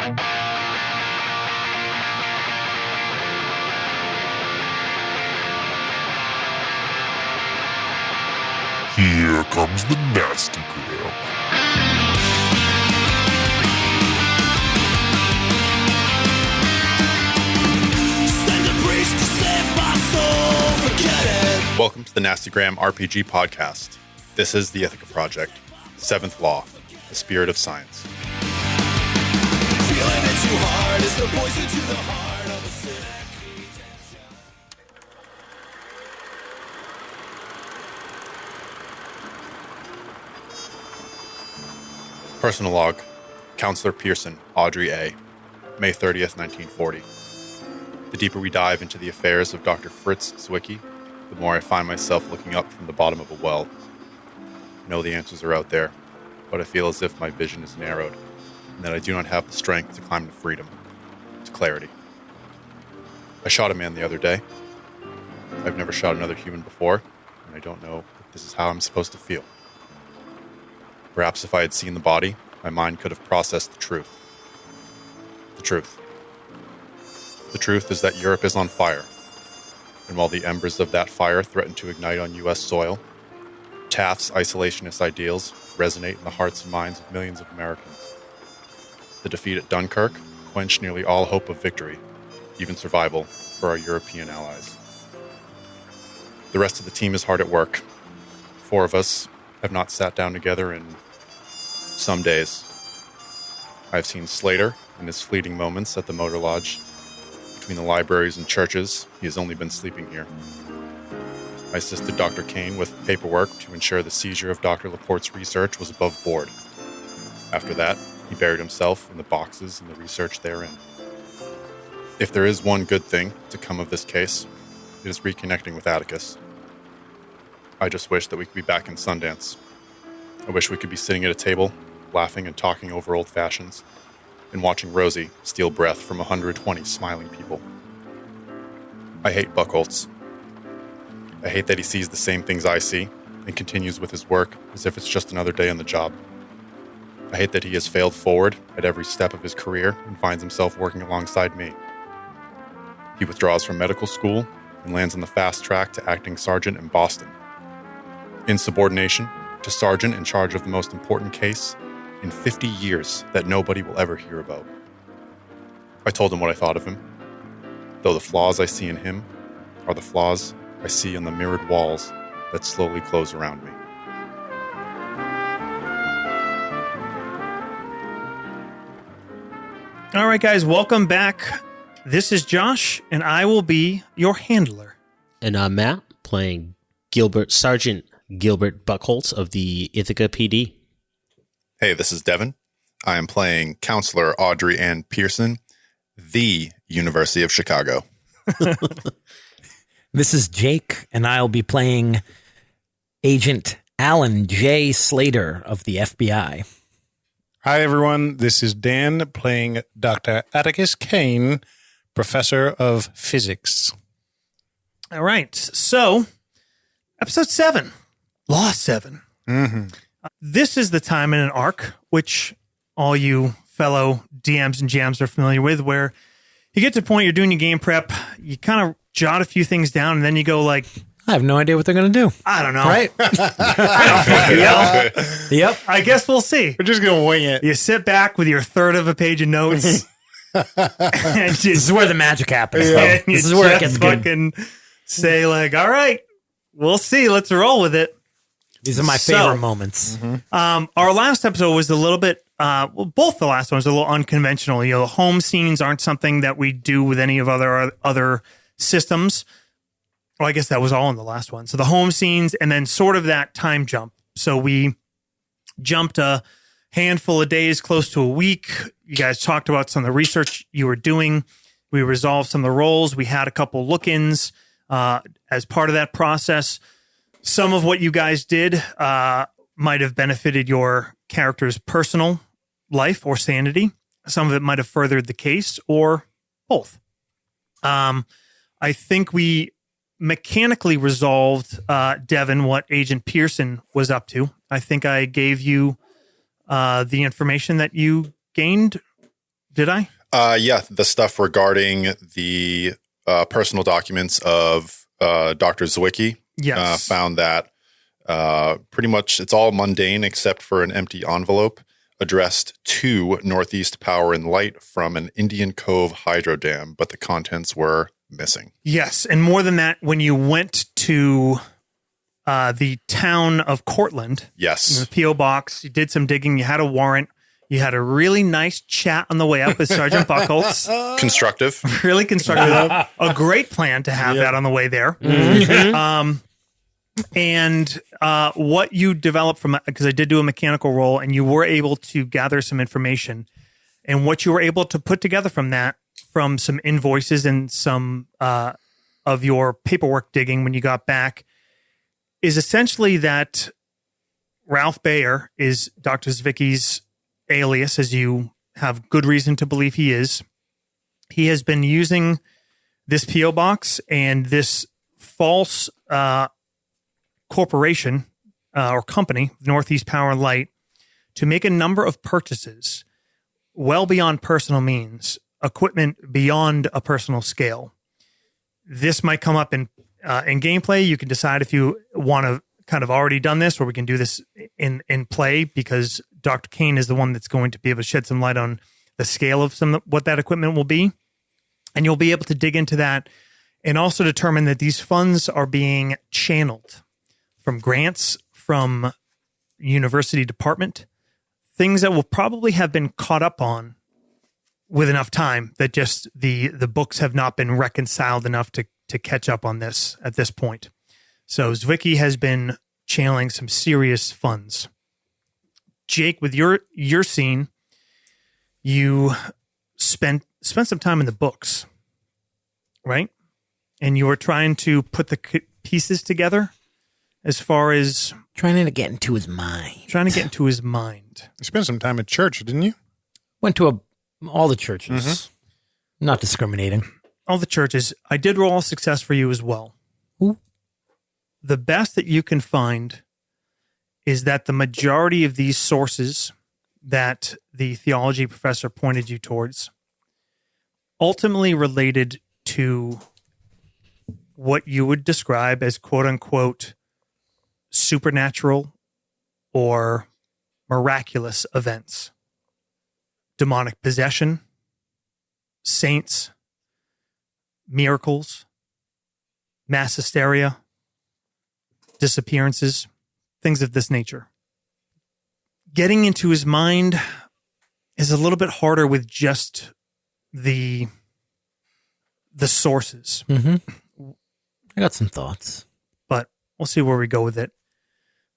Here comes the nasty gram. Send a priest to save my soul, forget it. Welcome to the Nastygram RPG podcast. This is the Ithaca Project, Seventh Law, the Spirit of Science. Feeling it too hard is the poison to the heart of a cynic. Personal log, Counselor Pearson, Audrey A., May 30th, 1940. The deeper we dive into the affairs of Dr. Fritz Zwicky, the more I find myself looking up from the bottom of a well. I know the answers are out there, but I feel as if my vision is narrowed, and that I do not have the strength to climb to freedom, to clarity. I shot a man the other day. I've never shot another human before, and I don't know if this is how I'm supposed to feel. Perhaps if I had seen the body, my mind could have processed the truth. The truth. The truth is that Europe is on fire, and while the embers of that fire threaten to ignite on U.S. soil, Taft's isolationist ideals resonate in the hearts and minds of millions of Americans. The defeat at Dunkirk quenched nearly all hope of victory, even survival, for our European allies. The rest of the team is hard at work. 4 of us have not sat down together in some days. I've seen Slater in his fleeting moments at the Motor Lodge. Between the libraries and churches, he has only been sleeping here. I assisted Dr. Kane with paperwork to ensure the seizure of Dr. Laporte's research was above board. After that, he buried himself in the boxes and the research therein. If there is one good thing to come of this case, it is reconnecting with Atticus. I just wish that we could be back in Sundance. I wish we could be sitting at a table, laughing and talking over old fashions, and watching Rosie steal breath from 120 smiling people. I hate Buchholz. I hate that he sees the same things I see and continues with his work as if it's just another day on the job. I hate that he has failed forward at every step of his career and finds himself working alongside me. He withdraws from medical school and lands on the fast track to acting sergeant in Boston. Insubordination to sergeant in charge of the most important case in 50 years that nobody will ever hear about. I told him what I thought of him, though the flaws I see in him are the flaws I see on the mirrored walls that slowly close around me. All right, guys, welcome back. This is Josh, and I will be your handler. And I'm Matt, playing Sergeant Gilbert Buchholz of the Ithaca PD. Hey, this is Devin. I am playing Counselor Audrey Ann Pearson, the University of Chicago. This is Jake, and I'll be playing Agent Alan J. Slater of the FBI. Hi, everyone. This is Dan playing Dr. Atticus Kane, Professor of Physics. All right, so episode 7, Law 7. Mm-hmm. This is the time in an arc, which all you fellow DMs and GMs are familiar with, where you get to a point, you're doing your game prep, you kind of jot a few things down, and then you go like, I have no idea what they're going to do. I don't know. Right? I don't fucking know. Yep. I guess we'll see. We're just going to wing it. You sit back with your third of a page of notes. And This is where the magic happens. and Though. you This is where it just gets good. fucking say like, all right, we'll see. Let's roll with it. These are my So- favorite moments. Our last episode was a little bit, well, both the last ones are a little unconventional. You know, home scenes aren't something that we do with any of other systems. Well, I guess that was all in the last one. So the home scenes and then sort of that time jump. So we jumped a handful of days, close to a week. You guys talked about some of the research you were doing. We resolved some of the roles. We had a couple look-ins as part of that process. Some of what you guys did might have benefited your character's personal life or sanity. Some of it might have furthered the case, or both. I think we mechanically resolved, Devin, what Agent Pearson was up to. I think I gave you the information that you gained Did I? Yeah, the stuff regarding the personal documents of Dr. Zwicky. Yes. Found that pretty much it's all mundane except for an empty envelope addressed to Northeast Power and Light from an Indian Cove hydro dam, but the contents were missing. Yes. And more than that, when you went to the town of Cortland, Yes. in the P.O. box, you did some digging, you had a warrant, you had a really nice chat on the way up with Sergeant Buckholz. Constructive. Really constructive. A great plan to have that on the way there. And what you developed from, because I did do a mechanical roll, and you were able to gather some information, and what you were able to put together from that, from some invoices and some of your paperwork digging when you got back, is essentially that Ralph Bayer is Dr. Zvicky's alias, as you have good reason to believe he is. He has been using this P.O. box and this false corporation or company, Northeast Power and Light, to make a number of purchases well beyond personal means, equipment beyond a personal scale. This might come up in gameplay. You can decide if you want to kind of already done this, or we can do this in play, because Dr. Kane is the one that's going to be able to shed some light on the scale of what that equipment will be. And you'll be able to dig into that and also determine that these funds are being channeled from grants, from university department, things that will probably have been caught up on with enough time, that just the books have not been reconciled enough to catch up on this at this point. So Zwicky has been channeling some serious funds. Jake, with your scene, you spent some time in the books, right? And you were trying to put the pieces together as far as Trying to get into his mind. You spent some time at church, didn't you? Went to all the churches. Not discriminating. All the churches. I did roll a success for you as well. Ooh. The best that you can find is that the majority of these sources that the theology professor pointed you towards ultimately related to what you would describe as quote unquote supernatural or miraculous events. Demonic possession, saints, miracles, mass hysteria, disappearances, things of this nature. Getting into his mind is a little bit harder with just the sources. Mm-hmm. I got some thoughts. But we'll see where we go with it.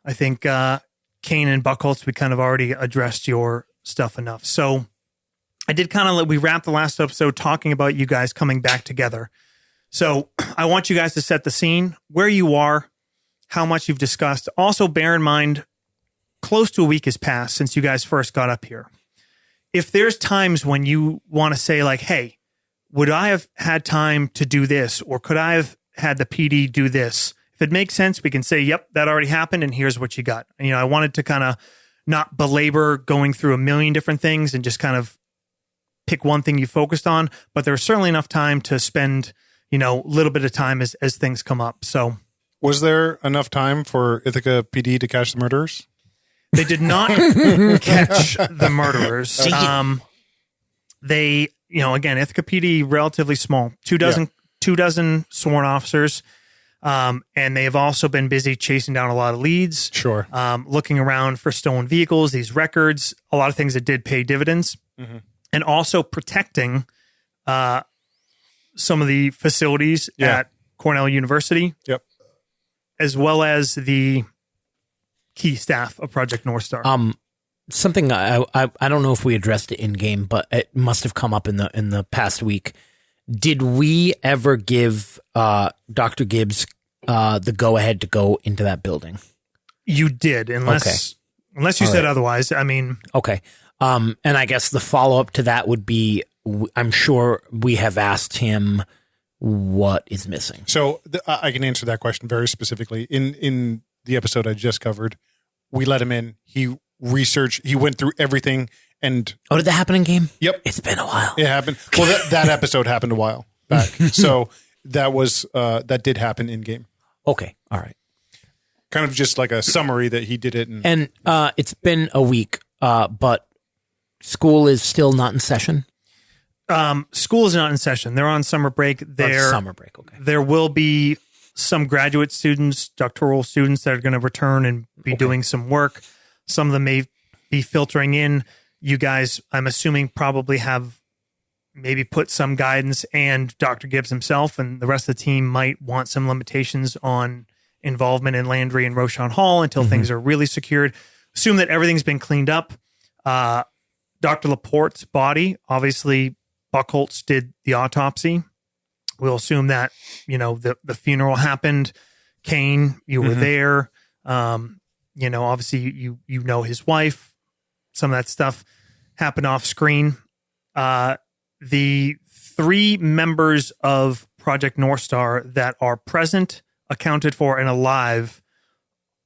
I think Kane and Buckholz, we kind of already addressed your stuff enough. So I did we wrapped the last episode talking about you guys coming back together. So I want you guys to set the scene, where you are, how much you've discussed. Also, bear in mind, close to a week has passed since you guys first got up here. If there's times when you want to say like, hey, would I have had time to do this? Or could I have had the PD do this? If it makes sense, we can say, yep, that already happened, and here's what you got. And, I wanted to kind of not belabor going through a million different things and just kind of pick one thing you focused on, but there's certainly enough time to spend, a little bit of time as things come up. So Was there enough time for Ithaca PD to catch the murderers? they did not catch the murderers. They, again, Ithaca PD, relatively small, two dozen sworn officers. And they have also been busy chasing down a lot of leads. Sure. Looking around for stolen vehicles, these records, a lot of things that did pay dividends, and also protecting some of the facilities at Cornell University. Yep. As well as the key staff of Project North Star. Something I don't know if we addressed it in game, but it must have come up in the past week. Did we ever give Dr. Gibbs the go ahead to go into that building? You did, unless you said otherwise. I mean, okay. And I guess the follow up to that would be, I'm sure we have asked him what is missing. So I can answer that question very specifically. In the episode I just covered, we let him in. He went through everything And Oh, did that happen in game? Yep. It's been a while. it happened. Well, that episode happened a while back. So that did happen in game. Okay. All right. Kind of just like a summary that he did it. And it's been a week, but school is still not in session. School is not in session. They're on summer break. Summer break. Okay. There will be some graduate students, doctoral students that are going to return and be doing some work. Some of them may be filtering in. You guys, I'm assuming, probably have maybe put some guidance, and Dr. Gibbs himself and the rest of the team might want some limitations on involvement in Landry and Roshan Hall until things are really secured. Assume that everything's been cleaned up. Dr. Laporte's body, obviously, Buckholtz did the autopsy. We'll assume that, the funeral happened. Kane, you were there. Obviously you know his wife. Some of that stuff happened off screen. The 3 members of Project North Star that are present, accounted for, and alive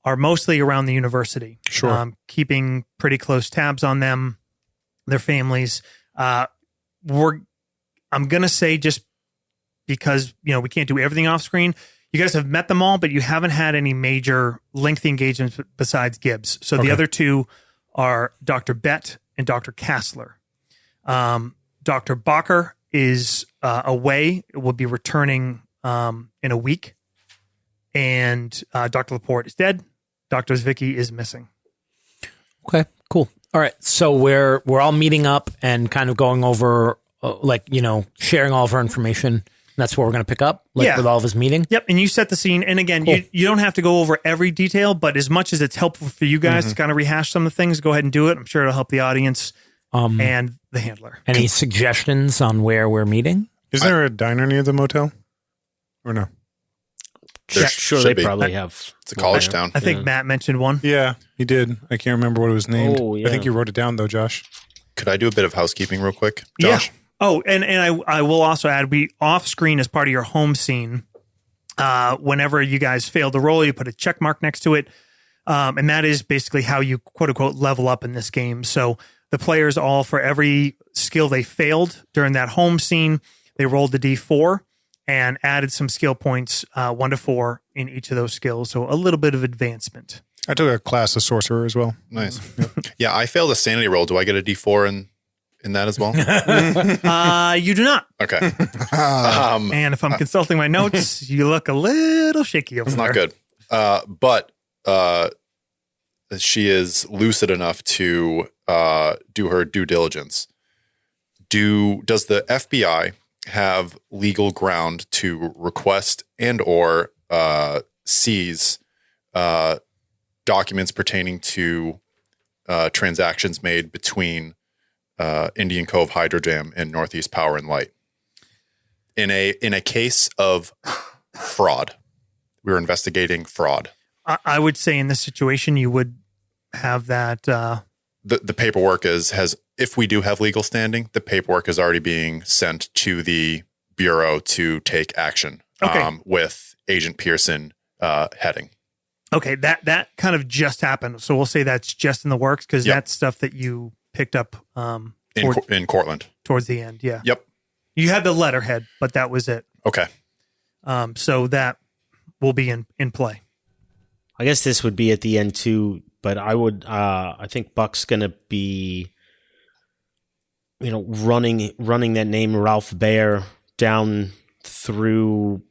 are mostly around the university. Sure. Keeping pretty close tabs on them, their families. I'm going to say, just because, we can't do everything off screen, you guys have met them all, but you haven't had any major lengthy engagements besides Gibbs. So the other 2 are Dr. Bett and Dr. Kassler. Dr. Bacher is away. It will be returning in a week. And Dr. Laporte is dead. Dr. Zwicky is missing. Okay, cool. All right. So we're all meeting up and kind of going over, sharing all of our information. That's what we're going to pick up, with all of his meeting. Yep. And you set the scene. And again, Cool. you don't have to go over every detail, but as much as it's helpful for you guys to kind of rehash some of the things, go ahead and do it. I'm sure it'll help the audience and the handler. Any suggestions on where we're meeting? Is there a diner near the motel? Or no? There Sure, should they be. probably have. It's a college town. I think Matt mentioned one. Yeah, he did. I can't remember what it was named. Oh, yeah. I think you wrote it down, though, Josh. Could I do a bit of housekeeping real quick, Josh? Yeah. Oh, and I will also add, we off screen as part of your home scene. Whenever you guys fail to roll, you put a check mark next to it. And that is basically how you quote unquote level up in this game. So the players all, for every skill they failed during that home scene, they rolled the D4 and added some skill points, 1 to 4 in each of those skills. So a little bit of advancement. I took a class of sorcerer as well. Nice. Yeah, I failed a sanity roll. Do I get a D4 in that as well? You do not. Okay. And if I'm consulting my notes, you look a little shaky over It's there. not good. But she is lucid enough to do her due diligence. Does the FBI have legal ground to request and or seize documents pertaining to transactions made between Indian Cove Hydrodam and Northeast Power and Light? In a case of fraud, we were investigating fraud. I would say in this situation, you would have that. The paperwork has, if we do have legal standing, the paperwork is already being sent to the Bureau to take action. Okay. With Agent Pearson heading. Okay, that kind of just happened. So we'll say that's just in the works because that's stuff that you picked up In Cortland. towards the end. Yeah. Yep. You had the letterhead, but that was it. Okay. So that will be in play. I guess this would be at the end too, but I think Buck's gonna be, running that name Ralph Baer down through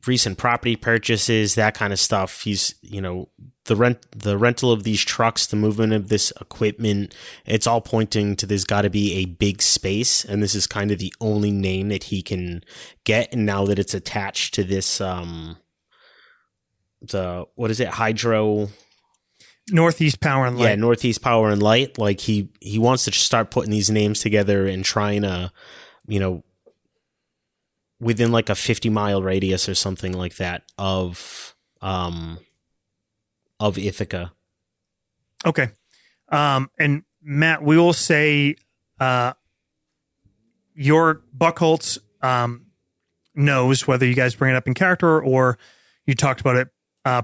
recent property purchases, that kind of stuff. He's, the rental of these trucks, the movement of this equipment, it's all pointing to there's got to be a big space, and this is kind of the only name that he can get. And now that it's attached to this, Hydro Northeast Power and Light. Yeah, Northeast Power and Light. Like he wants to start putting these names together and trying to, within like a 50-mile radius or something like that of Ithaca. Okay. And Matt, we will say your Buckholtz knows, whether you guys bring it up in character or you talked about it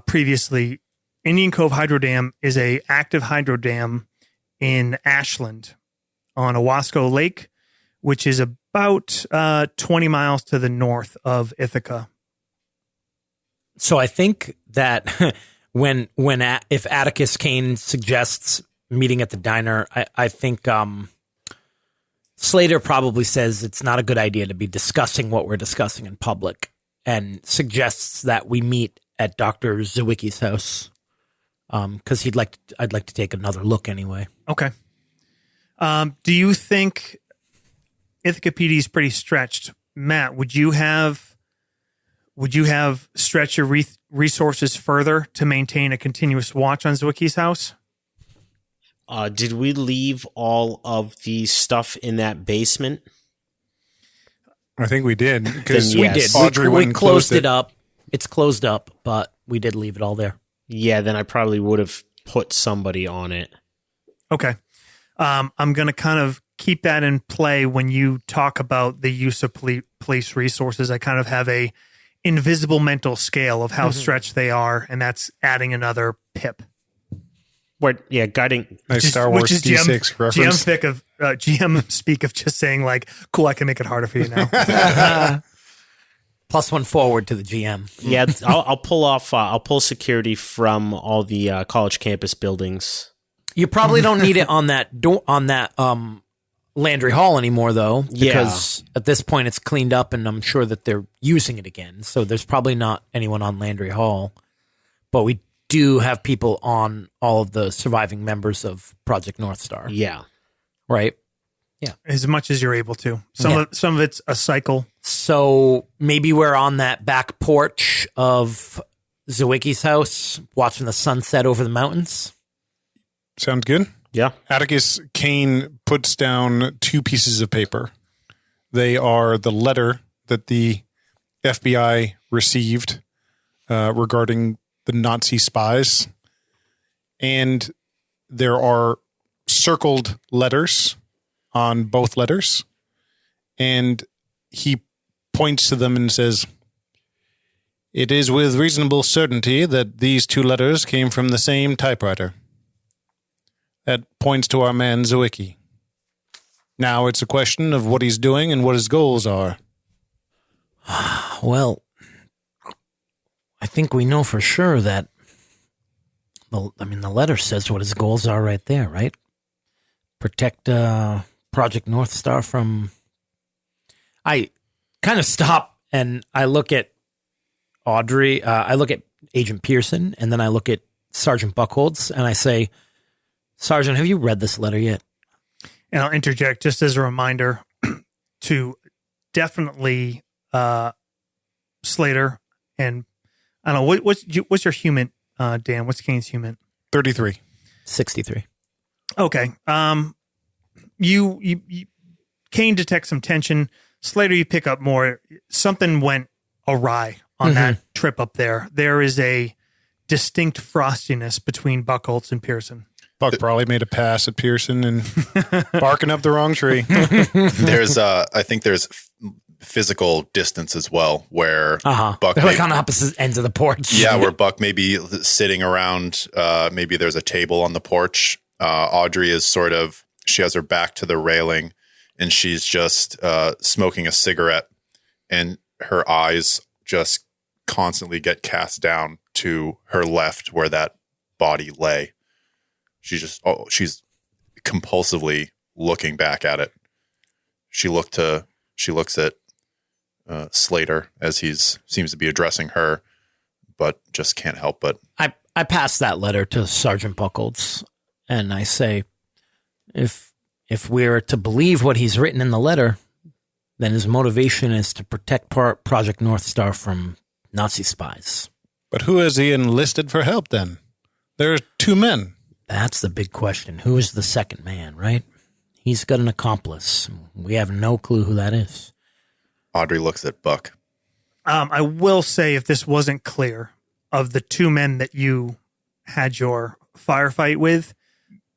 previously. Indian Cove Hydro Dam is a active hydro dam in Ashland on Owasco Lake, which is about 20 miles to the north of Ithaca. So I think that if Atticus Kane suggests meeting at the diner, I think Slater probably says it's not a good idea to be discussing what we're discussing in public, and suggests that we meet at Dr. Zawicki's house, because I'd like to take another look anyway. Okay. Do you think Ithaca PD is pretty stretched? Matt, would you have stretched your resources further to maintain a continuous watch on Zawicki's house? Did we leave all of the stuff in that basement? I think we did. Because Then We yes. did. Audrey We went and closed closed it up. It's closed up, but we did leave it all there. Yeah, then I probably would have put somebody on it. Okay. I'm going to kind of keep that in play when you talk about the use of police resources. I kind of have a invisible mental scale of how stretched they are, and that's adding another pip. What? Yeah, guiding. Nice Star Wars D6 reference. GM speak of just saying like, cool, I can make it harder for you now. +1 forward to the GM. Yeah, I'll pull off. I'll pull security from all the college campus buildings. You probably don't need it on that Landry Hall anymore, though, because at this point it's cleaned up, and I'm sure that they're using it again. So there's probably not anyone on Landry Hall, but we do have people on all of the surviving members of Project North Star. Yeah. Right. As much as you're able to. Some of it's a cycle. So maybe we're on that back porch of Zawicki's house, watching the sunset over the mountains. Sounds good. Yeah. Atticus Kane puts down 2 pieces of paper. They are the letter that the FBI received regarding the Nazi spies. And there are circled letters on both letters. And he points to them and says, "It is with reasonable certainty that these 2 letters came from the same typewriter. That points to our man Zawicki. Now it's a question of what he's doing and what his goals are." Well, I think we know for sure that, the letter says what his goals are right there, right? Protect Project North Star from... I kind of stop and I look at Audrey, I look at Agent Pearson, and then I look at Sergeant Buckholz, and I say, "Sergeant, have you read this letter yet?" And I'll interject just as a reminder to definitely Slater, and I don't know, what's your human, Dan? What's Kane's human? 33. 63. Okay. You Kane detects some tension. Slater, you pick up more. Something went awry on that trip up there. There is a distinct frostiness between Buckholz and Pearson. Buck probably made a pass at Pearson and barking up the wrong tree. I think there's physical distance as well, where Buck They're like on opposite ends of the porch. Yeah, where Buck may be sitting around. Maybe there's a table on the porch. Audrey is she has her back to the railing, and she's just smoking a cigarette, and her eyes just constantly get cast down to her left where that body lay. She's compulsively looking back at it. She looks at Slater as seems to be addressing her, but just can't help but. I pass that letter to Sergeant Buckholz, and I say, if we're to believe what he's written in the letter, then his motivation is to protect Project North Star from Nazi spies. But who has he enlisted for help then? There are 2 men. That's the big question. Who is the second man, right? He's got an accomplice. We have no clue who that is. Audrey looks at Buck. I will say, if this wasn't clear, of the 2 men that you had your firefight with,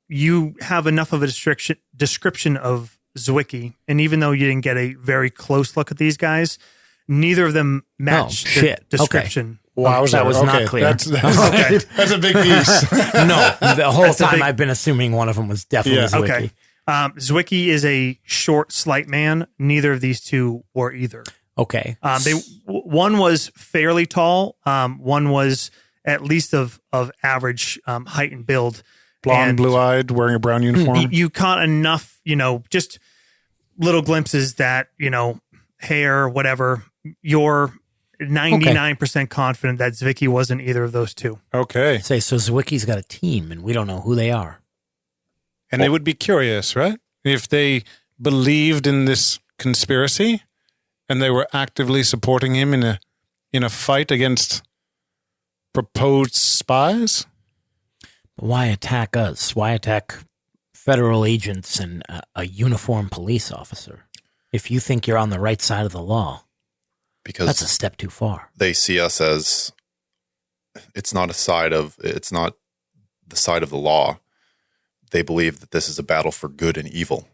you have enough of a description of Zawicki, and even though you didn't get a very close look at these guys, neither of them match the description Wowza. That was okay. not clear. That's a big piece. No, the whole That's a time big- I've been assuming one of them was definitely Yeah. Zwicky. Okay. Zwicky is a short, slight man. Neither of these two were either. Okay. One was fairly tall. One was at least of average height and build. Blonde, And blue-eyed, wearing a brown uniform. You caught enough, just little glimpses that, hair, whatever. You're 99% confident that Zwicky wasn't either of those two. Okay. Say, so Zwicky's got a team, and we don't know who they are. And they would be curious, right? If they believed in this conspiracy and they were actively supporting him in a fight against proposed spies. But why attack us? Why attack federal agents and a uniformed police officer? If you think you're on the right side of the law, Because that's a step too far. they see us as it's not the side of the law. They believe that this is a battle for good and evil,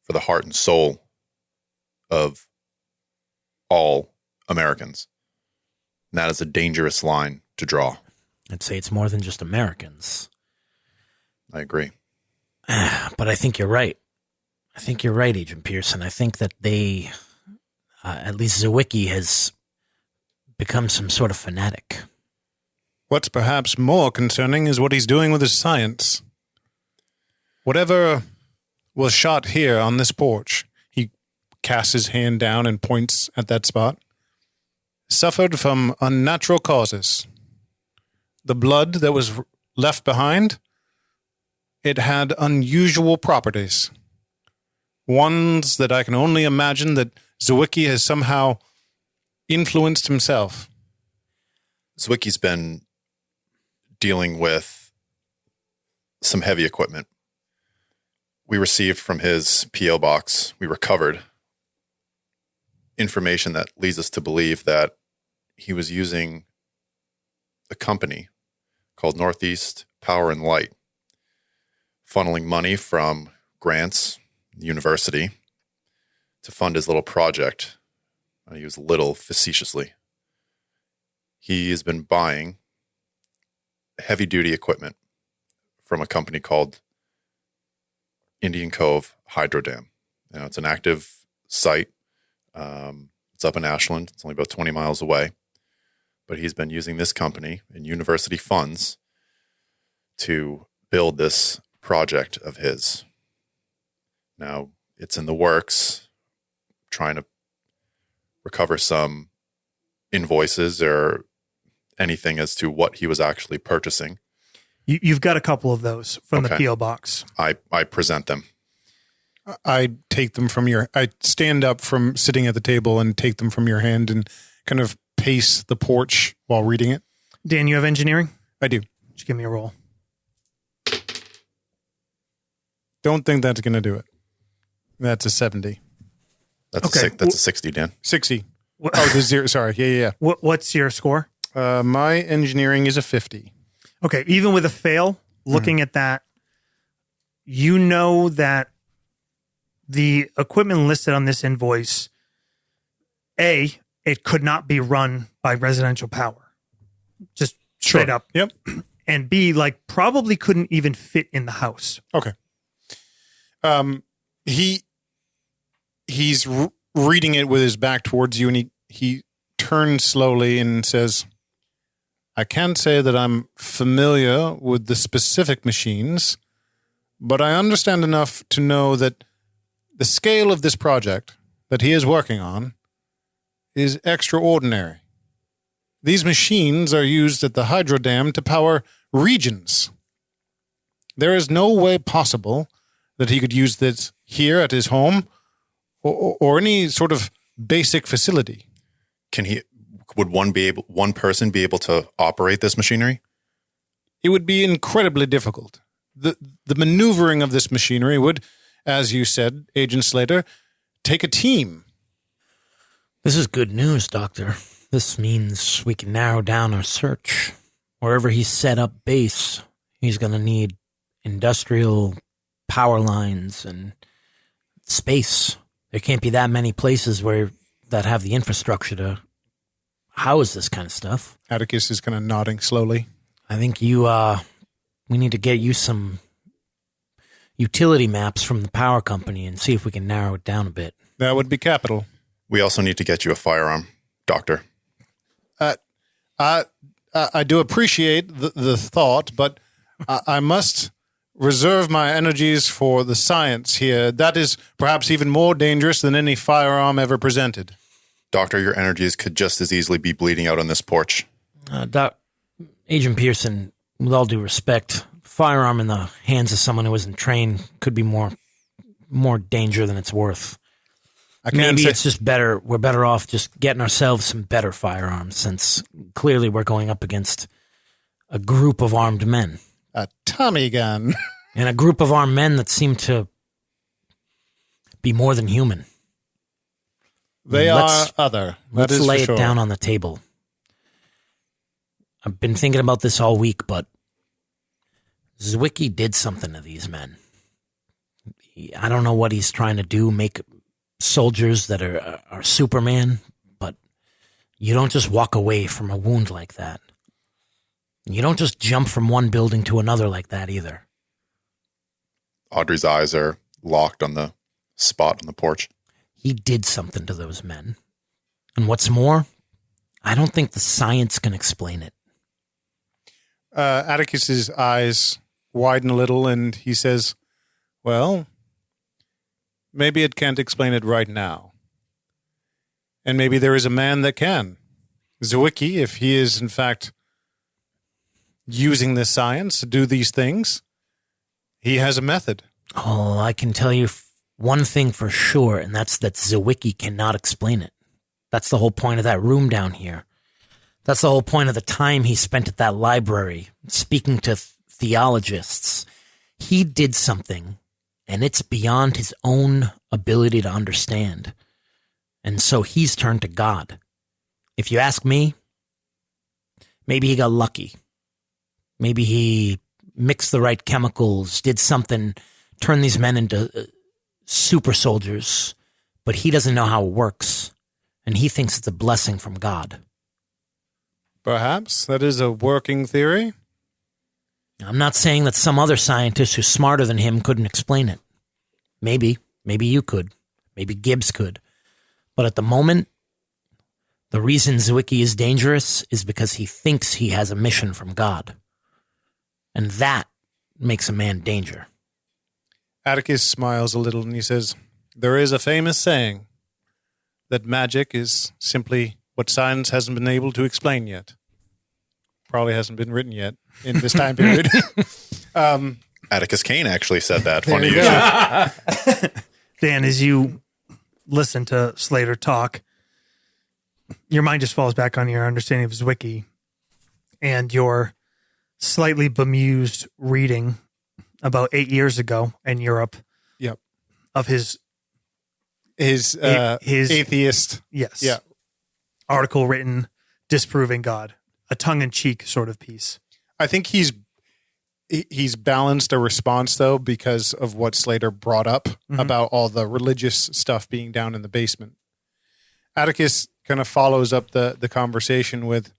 for the heart and soul of all Americans. And that is a dangerous line to draw. I'd say it's more than just Americans. I agree. But I think you're right. I think you're right, Agent Pearson. I think that they, at least Zwicky, has become some sort of fanatic. What's perhaps more concerning is what he's doing with his science. Whatever was shot here on this porch, he casts his hand down and points at that spot, suffered from unnatural causes. The blood that was left behind, it had unusual properties. Ones that I can only imagine that Zwicky has somehow influenced himself. Zwicky's been dealing with some heavy equipment. We received from his P.O. box, we recovered information that leads us to believe that he was using a company called Northeast Power and Light, funneling money from grants, the university, to fund his little project. I use little facetiously. He has been buying heavy-duty equipment from a company called Indian Cove Hydro Dam. It's an active site. It's up in Ashland. It's only about 20 miles away. But he's been using this company and university funds to build this project of his. Now, it's in the works, trying to recover some invoices or anything as to what he was actually purchasing. You've got a couple of those from the Okay. P.O. box. I present them. I take them from I stand up from sitting at the table and take them from your hand and kind of pace the porch while reading it. Dan, you have engineering? I do. Just give me a roll. Don't think that's going to do it. That's a 70. That's Okay. that's a 60, Dan. 60. What, Oh, the zero. Sorry. Yeah. what's your score? My engineering is a 50. Okay, even with a fail, looking at that, you know that the equipment listed on this invoice, A, it could not be run by residential power. Just straight up. Yep. And B, probably couldn't even fit in the house. Okay. He's reading it with his back towards you, and he turns slowly and says, I can't say that I'm familiar with the specific machines, but I understand enough to know that the scale of this project that he is working on is extraordinary. These machines are used at the hydro dam to power regions. There is no way possible that he could use this here at his home or any sort of basic facility. Would one person be able to operate this machinery? It would be incredibly difficult. The maneuvering of this machinery would, as you said, Agent Slater, take a team. This is good news, Doctor. This means we can narrow down our search. Wherever he's set up base, he's going to need industrial power lines and space. There can't be that many places that have the infrastructure to how is this kind of stuff. Atticus is kind of nodding slowly. I think we need to get you some utility maps from the power company and see if we can narrow it down a bit. That would be capital. We also need to get you a firearm, Doctor. I do appreciate the thought, but I must reserve my energies for the science here. That is perhaps even more dangerous than any firearm ever presented. Doctor, your energies could just as easily be bleeding out on this porch. Agent Pearson, with all due respect, firearm in the hands of someone who isn't trained could be more danger than it's worth. Maybe it's just better. We're better off just getting ourselves some better firearms, since clearly we're going up against a group of armed men. A Tommy gun. And a group of armed men that seem to be more than human. They are other. Let's lay it down on the table. I've been thinking about this all week, but Zwicky did something to these men. I don't know what he's trying to do, make soldiers that are Superman, but you don't just walk away from a wound like that. You don't just jump from one building to another like that either. Audrey's eyes are locked on the spot on the porch. He did something to those men. And what's more, I don't think the science can explain it. Atticus's eyes widen a little and he says, well, maybe it can't explain it right now. And maybe there is a man that can. Zwicky, if he is in fact using this science to do these things, he has a method. Oh, I can tell you one thing for sure, and that's that Zwicky cannot explain it. That's the whole point of that room down here. That's the whole point of the time he spent at that library, speaking to theologists. He did something, and it's beyond his own ability to understand. And so he's turned to God. If you ask me, maybe he got lucky. Maybe he mixed the right chemicals, did something, turned these men into super soldiers, but he doesn't know how it works, and he thinks it's a blessing from God. Perhaps that is a working theory. I'm not saying that some other scientist who's smarter than him couldn't explain it. Maybe you could. Maybe Gibbs could. But at the moment, the reason Zwicky is dangerous is because he thinks he has a mission from God. And that makes a man danger. Atticus smiles a little and he says, there is a famous saying that magic is simply what science hasn't been able to explain yet. Probably hasn't been written yet in this time period. Atticus Kane actually said that. Funny you should. Dan, as you listen to Slater talk, your mind just falls back on your understanding of Zwicky and your slightly bemused reading about 8 years ago in Europe. Yep. Of his atheist. Yes. Yeah. Article written disproving God. A tongue-in-cheek sort of piece. I think he's balanced a response, though, because of what Slater brought up about all the religious stuff being down in the basement. Atticus kind of follows up the conversation with,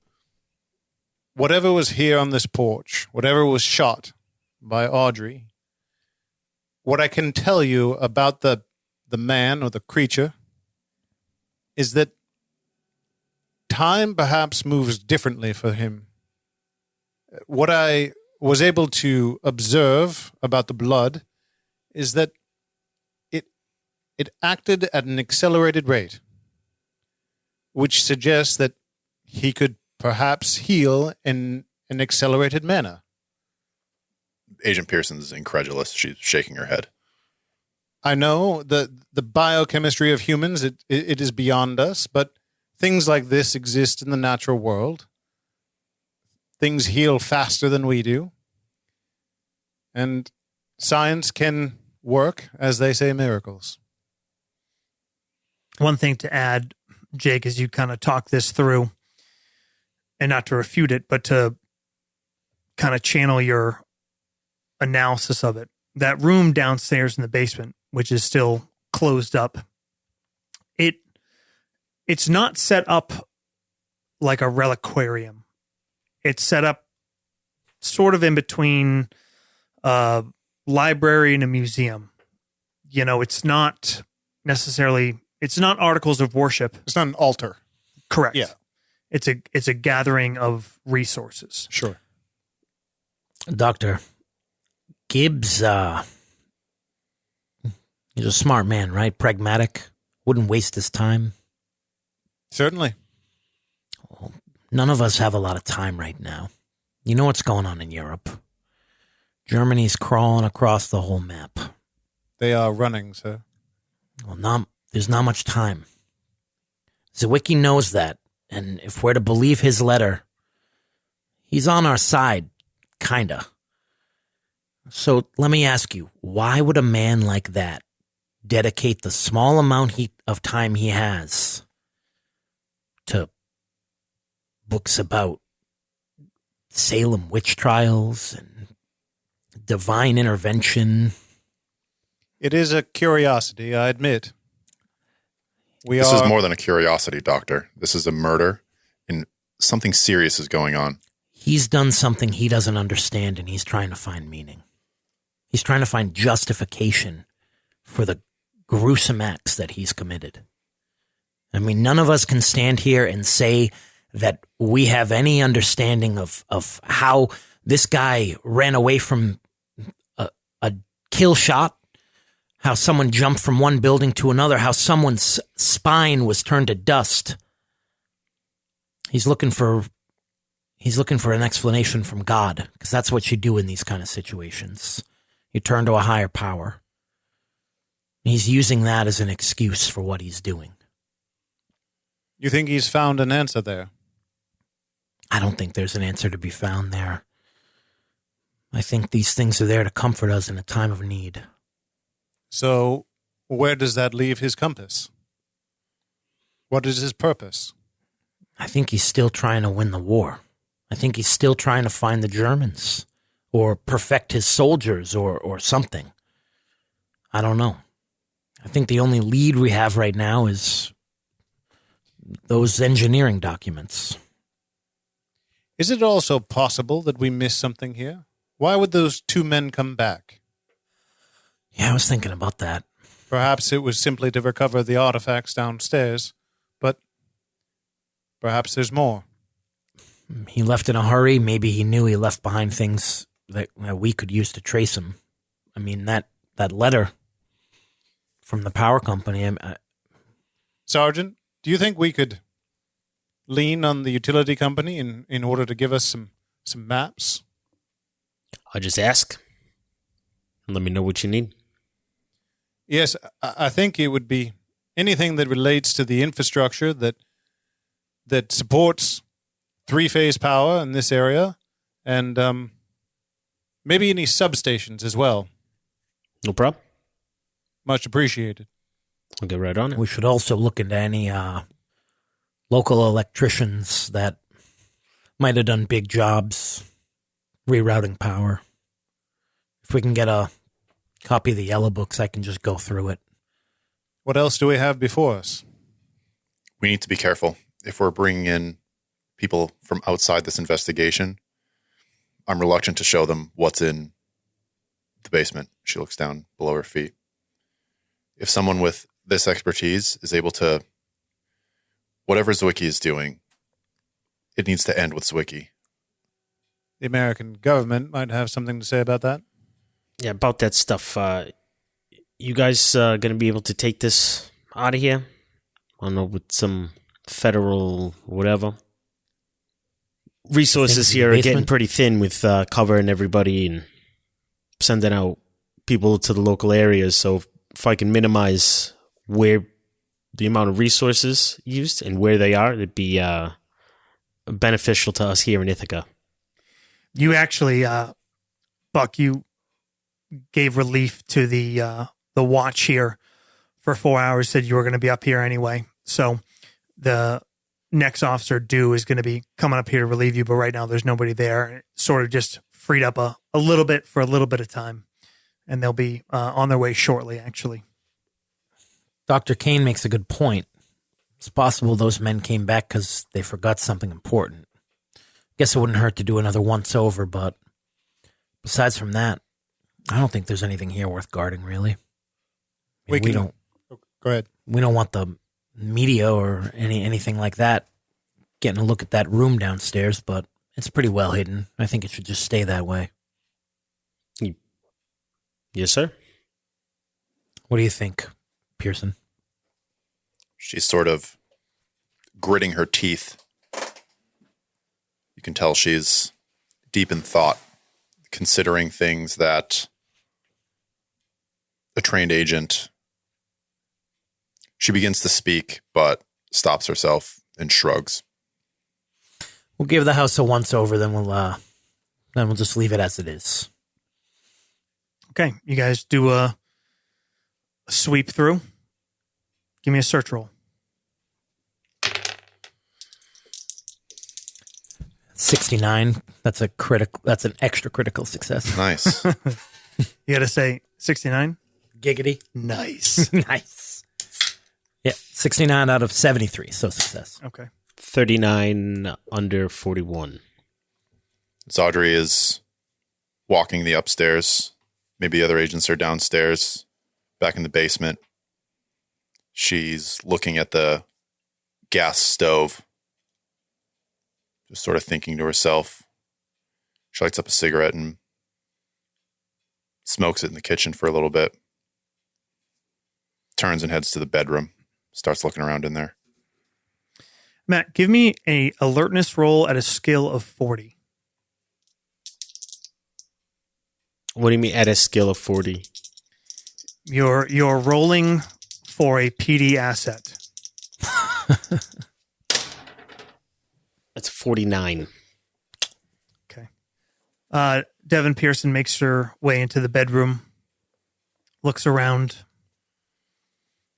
whatever was here on this porch, whatever was shot by Audrey, what I can tell you about the man or the creature is that time perhaps moves differently for him. What I was able to observe about the blood is that it acted at an accelerated rate, which suggests that he could perhaps heal in an accelerated manner. Agent Pearson's incredulous. She's shaking her head. I know the biochemistry of humans, it is beyond us, but things like this exist in the natural world. Things heal faster than we do. And science can work, as they say, miracles. One thing to add, Jake, as you kind of talk this through, and not to refute it, but to kind of channel your analysis of it. That room downstairs in the basement, which is still closed up, it's not set up like a reliquarium. It's set up sort of in between a library and a museum. You know, it's not necessarily, it's not articles of worship. It's not an altar. Correct. Yeah. It's a gathering of resources. Sure. Dr. Gibbs, he's a smart man, right? Pragmatic. Wouldn't waste his time. Certainly. None of us have a lot of time right now. You know what's going on in Europe. Germany's crawling across the whole map. They are running, sir. Well, there's not much time. Zwicky knows that, and if we're to believe his letter, he's on our side, kinda. So let me ask you, why would a man like that dedicate the small amount of time he has to books about Salem witch trials and divine intervention? It is a curiosity, I admit. This is more than a curiosity, Doctor. This is a murder, and something serious is going on. He's done something he doesn't understand, and he's trying to find meaning. He's trying to find justification for the gruesome acts that he's committed. I mean, none of us can stand here and say that we have any understanding of how this guy ran away from a kill shot, how someone jumped from one building to another, how someone's spine was turned to dust. He's looking for an explanation from God, because that's what you do in these kind of situations. You turn to a higher power. He's using that as an excuse for what he's doing. You think he's found an answer there? I don't think there's an answer to be found there. I think these things are there to comfort us in a time of need. So, where does that leave his compass? What is his purpose? I think he's still trying to win the war. I think he's still trying to find the Germans, or perfect his soldiers, or something. I don't know. I think the only lead we have right now is those engineering documents. Is it also possible that we missed something here? Why would those two men come back? Yeah, I was thinking about that. Perhaps it was simply to recover the artifacts downstairs, but perhaps there's more. He left in a hurry. Maybe he knew he left behind things that we could use to trace him. I mean, that letter from the power company. Sergeant, do you think we could lean on the utility company in order to give us some maps? I'll just ask. Let me know what you need. Yes, I think it would be anything that relates to the infrastructure that supports three-phase power in this area, and maybe any substations as well. No problem. Much appreciated. I'll get right on it. We should also look into any local electricians that might have done big jobs rerouting power. If we can get a copy of the yellow books, I can just go through it. What else do we have before us? We need to be careful. If we're bringing in people from outside this investigation, I'm reluctant to show them what's in the basement. She looks down below her feet. If someone with this expertise is able to, whatever Zwicky is doing, it needs to end with Zwicky. The American government might have something to say about that. Yeah, about that stuff. You guys going to be able to take this out of here? I don't know, with some federal whatever. Resources here are getting pretty thin with covering everybody and sending out people to the local areas. So if I can minimize where the amount of resources used and where they are, it'd be beneficial to us here in Ithaca. You actually, Buck, you gave relief to the watch here for 4 hours, said you were going to be up here anyway. So the next officer due is going to be coming up here to relieve you, but right now there's nobody there. It sort of just freed up a little bit for a little bit of time, and they'll be on their way shortly, actually. Dr. Kane makes a good point. It's possible those men came back because they forgot something important. Guess it wouldn't hurt to do another once over, but besides from that, I don't think there's anything here worth guarding, really. I mean, we don't. Go ahead. We don't want the media or anything like that getting a look at that room downstairs, but it's pretty well hidden. I think it should just stay that way. Yes, sir. What do you think, Pearson? She's sort of gritting her teeth. You can tell she's deep in thought, considering things that a trained agent. She begins to speak, but stops herself and shrugs. We'll give the house a once over, then we'll just leave it as it is. Okay, you guys do a sweep through. Give me a search roll. 69. That's a critical. That's an extra critical success. Nice. You got to say 69. Giggity. Nice. Nice. Yeah, 69 out of 73. So success. Okay. 39 under 41. As Audrey is walking the upstairs, maybe other agents are downstairs, back in the basement. She's looking at the gas stove, just sort of thinking to herself. She lights up a cigarette and smokes it in the kitchen for a little bit. Turns and heads to the bedroom, starts looking around in there. Matt, give me a alertness roll at a skill of 40. What do you mean at a skill of 40? You're rolling for a PD asset. That's 49. Okay. Devin Pearson makes her way into the bedroom, looks around.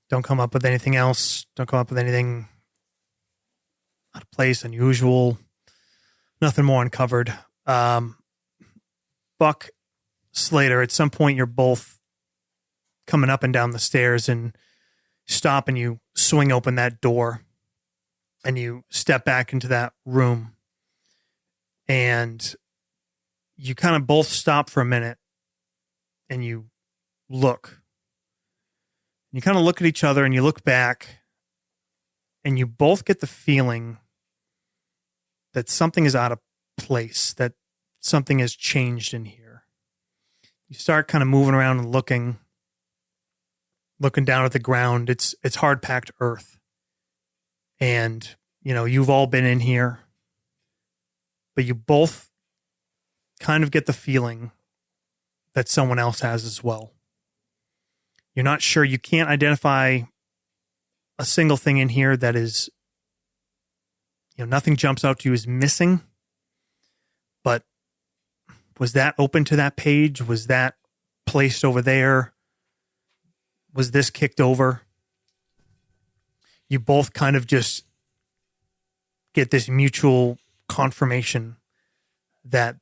Don't come up with anything else. Don't come up with anything out of place, unusual. Nothing more uncovered. Buck, Slater, at some point you're both coming up and down the stairs and stop and you swing open that door and you step back into that room and you kind of both stop for a minute and you look. You kind of look at each other and you look back and you both get the feeling that something is out of place, that something has changed in here. You start kind of moving around and looking down at the ground. It's hard packed earth. And, you know, you've all been in here, but you both kind of get the feeling that someone else has as well. You're not sure. You can't identify a single thing in here that is, you know, nothing jumps out to you as missing. But was that open to that page? Was that placed over there? Was this kicked over? You both kind of just get this mutual confirmation that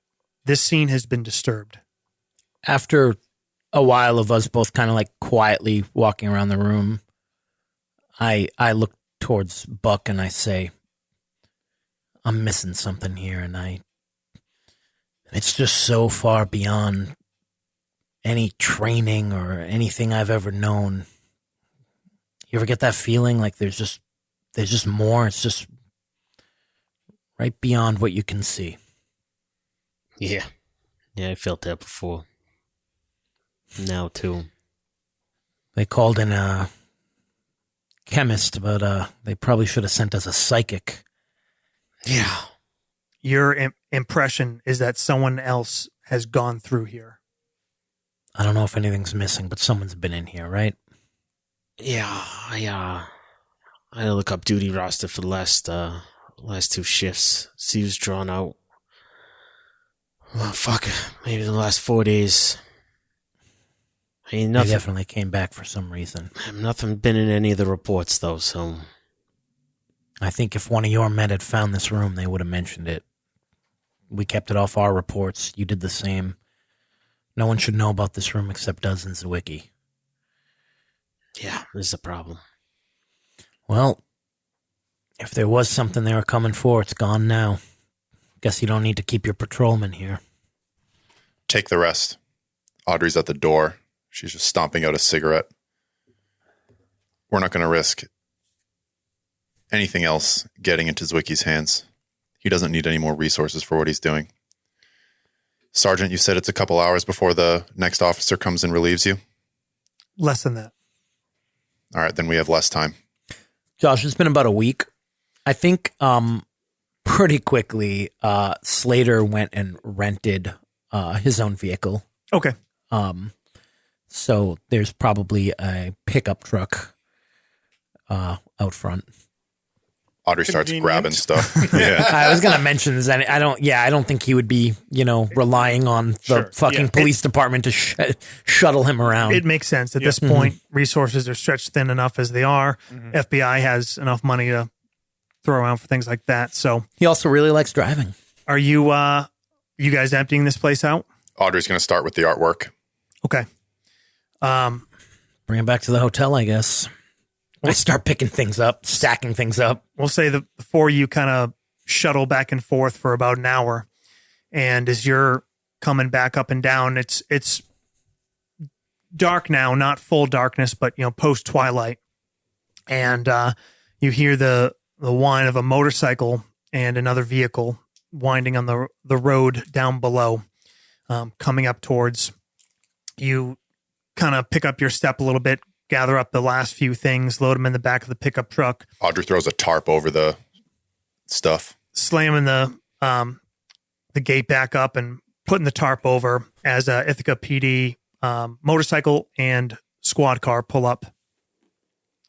this scene has been disturbed. After a while of us both kind of like quietly walking around the room, I look towards Buck and I say, I'm missing something here, and it's just so far beyond any training or anything I've ever known. You ever get that feeling like there's just more? It's just right beyond what you can see. Yeah. Yeah, I felt that before. Now, too. They called in a chemist, but they probably should have sent us a psychic. Yeah. Your impression is that someone else has gone through here. I don't know if anything's missing, but someone's been in here, right? Yeah, I look up duty roster for the last two shifts. See who's drawn out. Well, fuck, maybe the last 4 days. I mean, They nothing. definitely came back for some reason. Nothing been in any of the reports though, so I think if one of your men had found this room, they would have mentioned it. We kept it off our reports. You did the same. No one should know about this room except us and Zwicky. yeah, this is a problem. Well, If there was something they were coming for, it's gone now. Guess you don't need to keep your patrolman here. Take the rest. Audrey's at the door. She's just stomping out a cigarette. We're not going to risk anything else getting into Zwicky's hands. He doesn't need any more resources for what he's doing. Sergeant, you said it's a couple hours before the next officer comes and relieves you? Less than that. All right, then we have less time. Josh, it's been about a week. I think pretty quickly Slater went and rented his own vehicle. Okay. So there's probably a pickup truck out front. Audrey starts Convenient. grabbing stuff. Yeah. I was gonna mention this. I don't think he would be, relying on the Sure. fucking Yeah. police department to shuttle him around. It makes sense. At this point, resources are stretched thin enough as they are. FBI has enough money to throw around for things like that. So He also really likes driving. are you guys emptying this place out? Audrey's going to start with the artwork. Okay. Bring him back to the hotel, I guess. I start picking things up, stacking things up. We'll say the four of you kind of shuttle back and forth for about an hour. And as you're coming back up and down, it's dark now, not full darkness, but post twilight. And you hear the whine of a motorcycle and another vehicle winding on the road down below, coming up towards you. Kind of pick up your step a little bit, gather up the last few things, load them in the back of the pickup truck, Audrey throws a tarp over the stuff. slamming the gate back up and putting the tarp over as a Ithaca PD motorcycle and squad car pull up.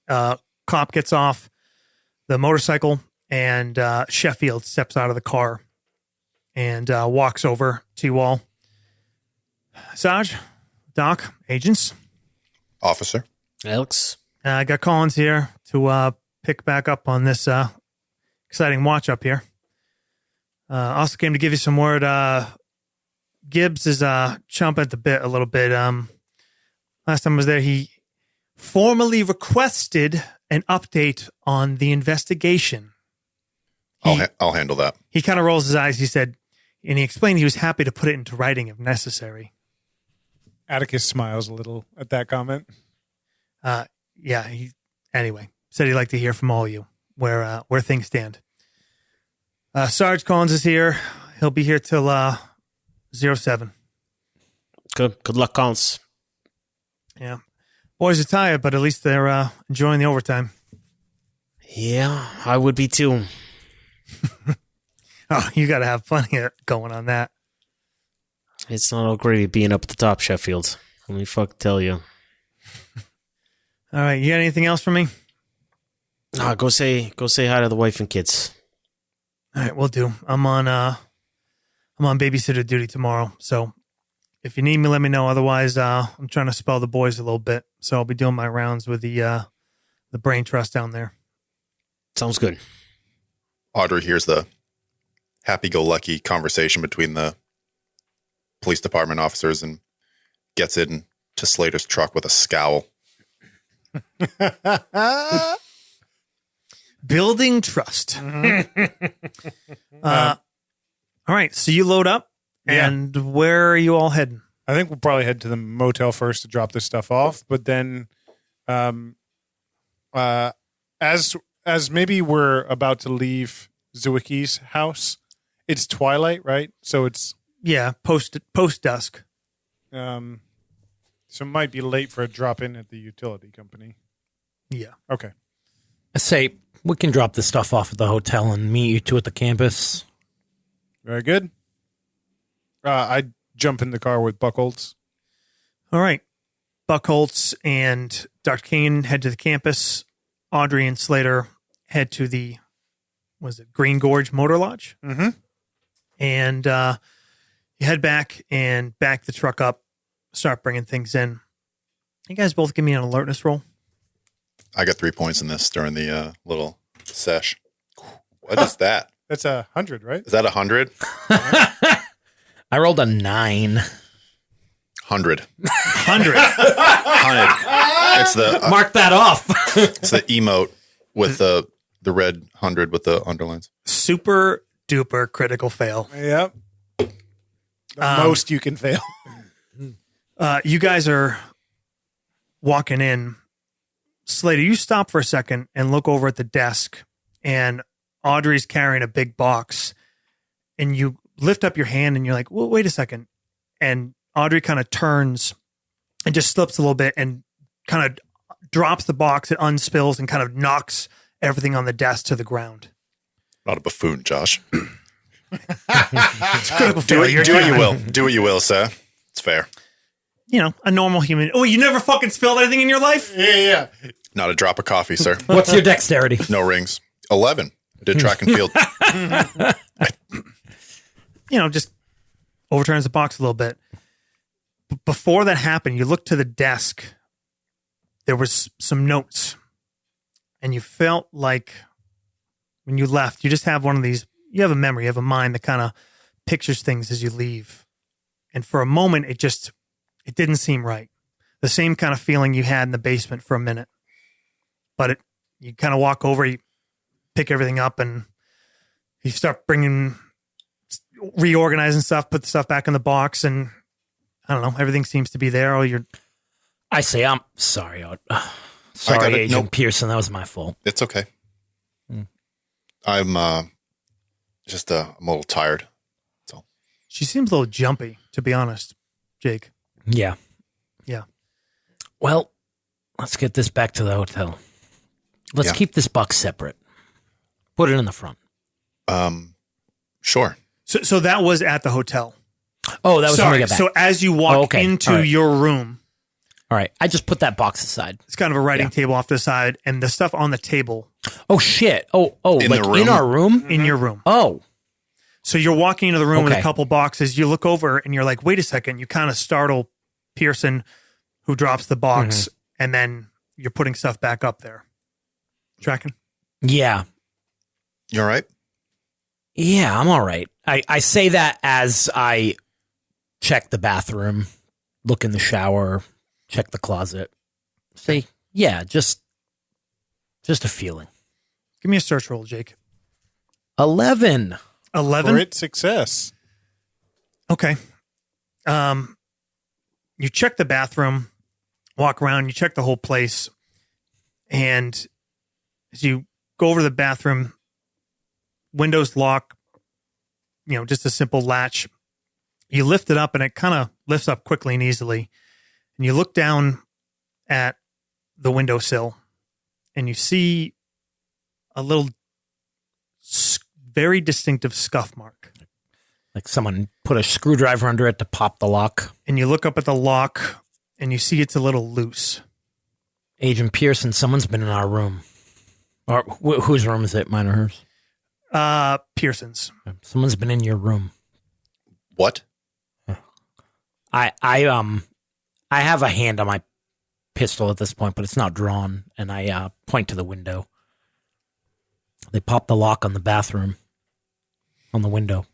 Cop gets off the motorcycle and Sheffield steps out of the car and walks over to you all. Sarge, Doc, agents. Officer. Alex? I got Collins here to pick back up on this exciting watch up here. Also came to give you some word. Gibbs is chomping at the bit a little bit. Last time I was there, he formally requested an update on the investigation. I'll handle that. He kind of rolls his eyes. He said, and he explained he was happy to put it into writing if necessary. Atticus smiles a little at that comment. Yeah. Anyway, said he'd like to hear from all of you where things stand. Sarge Collins is here. He'll be here till 07. Good luck, Collins. Yeah. Boys are tired, but at least they're enjoying the overtime. Yeah, I would be too. Oh, you got to have plenty of going on that. It's not all great being up at the top, Sheffield. Let me tell you. All right. You got anything else for me? Go say hi to the wife and kids. All right. We'll do. I'm on babysitter duty tomorrow. So if you need me, let me know. Otherwise, I'm trying to spell the boys a little bit. So I'll be doing my rounds with the brain trust down there. Sounds good. Audrey hears the happy-go-lucky conversation between the police department officers and gets into Slater's truck with a scowl. Building trust. All right. So you load up, and where are you all heading? I think we'll probably head to the motel first to drop this stuff off, but then, as maybe we're about to leave Zwicky's house, it's twilight, right? So it's Yeah, post dusk. so it might be late for a drop in at the utility company. Yeah. Okay. I say we can drop this stuff off at the hotel and meet you two at the campus. Very good. I jump in the car with Buckholz. All right. Buckholz and Dr. Kane head to the campus. Audrey and Slater head to the, Green Gorge Motor Lodge? Mm-hmm. And you head back and back the truck up, start bringing things in. You guys both give me an alertness roll. I got 3 points in this during the little sesh. What is that? That's 100, right? Is that 100? I rolled a 9. 100. 100. 100. It's the Mark that off. it's the emote with the The red 100 with the underlines. Super duper critical fail. Yep. The most you can fail. You guys are walking in. Slater, you stop for a second and look over at the desk, and Audrey's carrying a big box, and you lift up your hand and you're like, well, wait a second. And Audrey kind of turns and just slips a little bit and kind of drops the box. It unspills and kind of knocks everything on the desk to the ground. Not a buffoon, Josh. It's critical Do failure. what you will. Do what you will, sir. It's fair. You know, a normal human. Oh, you never fucking spilled anything in your life? Yeah. Not a drop of coffee, sir. What's your dexterity? No rings. 11. I did track and field. You know, just overturns the box a little bit. Before that happened, you looked to the desk. There was some notes, and you felt like when you left, you just have one of these. You have a memory, you have a mind that kind of pictures things as you leave. And for a moment, it didn't seem right. The same kind of feeling you had in the basement for a minute. But you kind of walk over, you pick everything up, and you start reorganizing stuff, put the stuff back in the box, and I don't know, everything seems to be there. I say, I'm sorry. Sorry, Agent Nope. Pearson. That was my fault. It's okay. I'm just I'm a little tired. That's all. She seems a little jumpy, to be honest, Jake. Yeah. Yeah. Well, let's get this back to the hotel. Let's Yeah. keep this box separate. Put it in the front. Sure. So that was at the hotel. Oh, that was when we Sorry. got back. So as you walk into All right. your room, All right. I just put that box aside. it's kind of a writing Yeah. table off to the side, and the stuff on the table Oh, shit. Oh, In like the room? in our room? in your room. Oh, So you're walking into the room with a Okay. couple boxes. You look over and you're like, wait a second. You kind of startle Pearson, who drops the box, Mm-hmm. and then you're putting stuff back up there. Tracking? yeah. You all right? Yeah, I'm all right. I say that as I check the bathroom, look in the shower, check the closet. Say, yeah, just a feeling. Give me a search roll, Jake. 11. 11? Great success. Okay. You check the bathroom, walk around, you check the whole place, and as you go over to the bathroom, windows lock, just a simple latch. You lift it up and it kind of lifts up quickly and easily. And you look down at the windowsill and you see a little very distinctive scuff mark. Like someone put a screwdriver under it to pop the lock. And you look up at the lock and you see it's a little loose. Agent Pearson, someone's been in our room. Or whose room is it? Mine or hers? Pearson's. Someone's been in your room. What? I have a hand on my pistol at this point, but it's not drawn, and I point to the window. They popped the lock on the bathroom, on the window.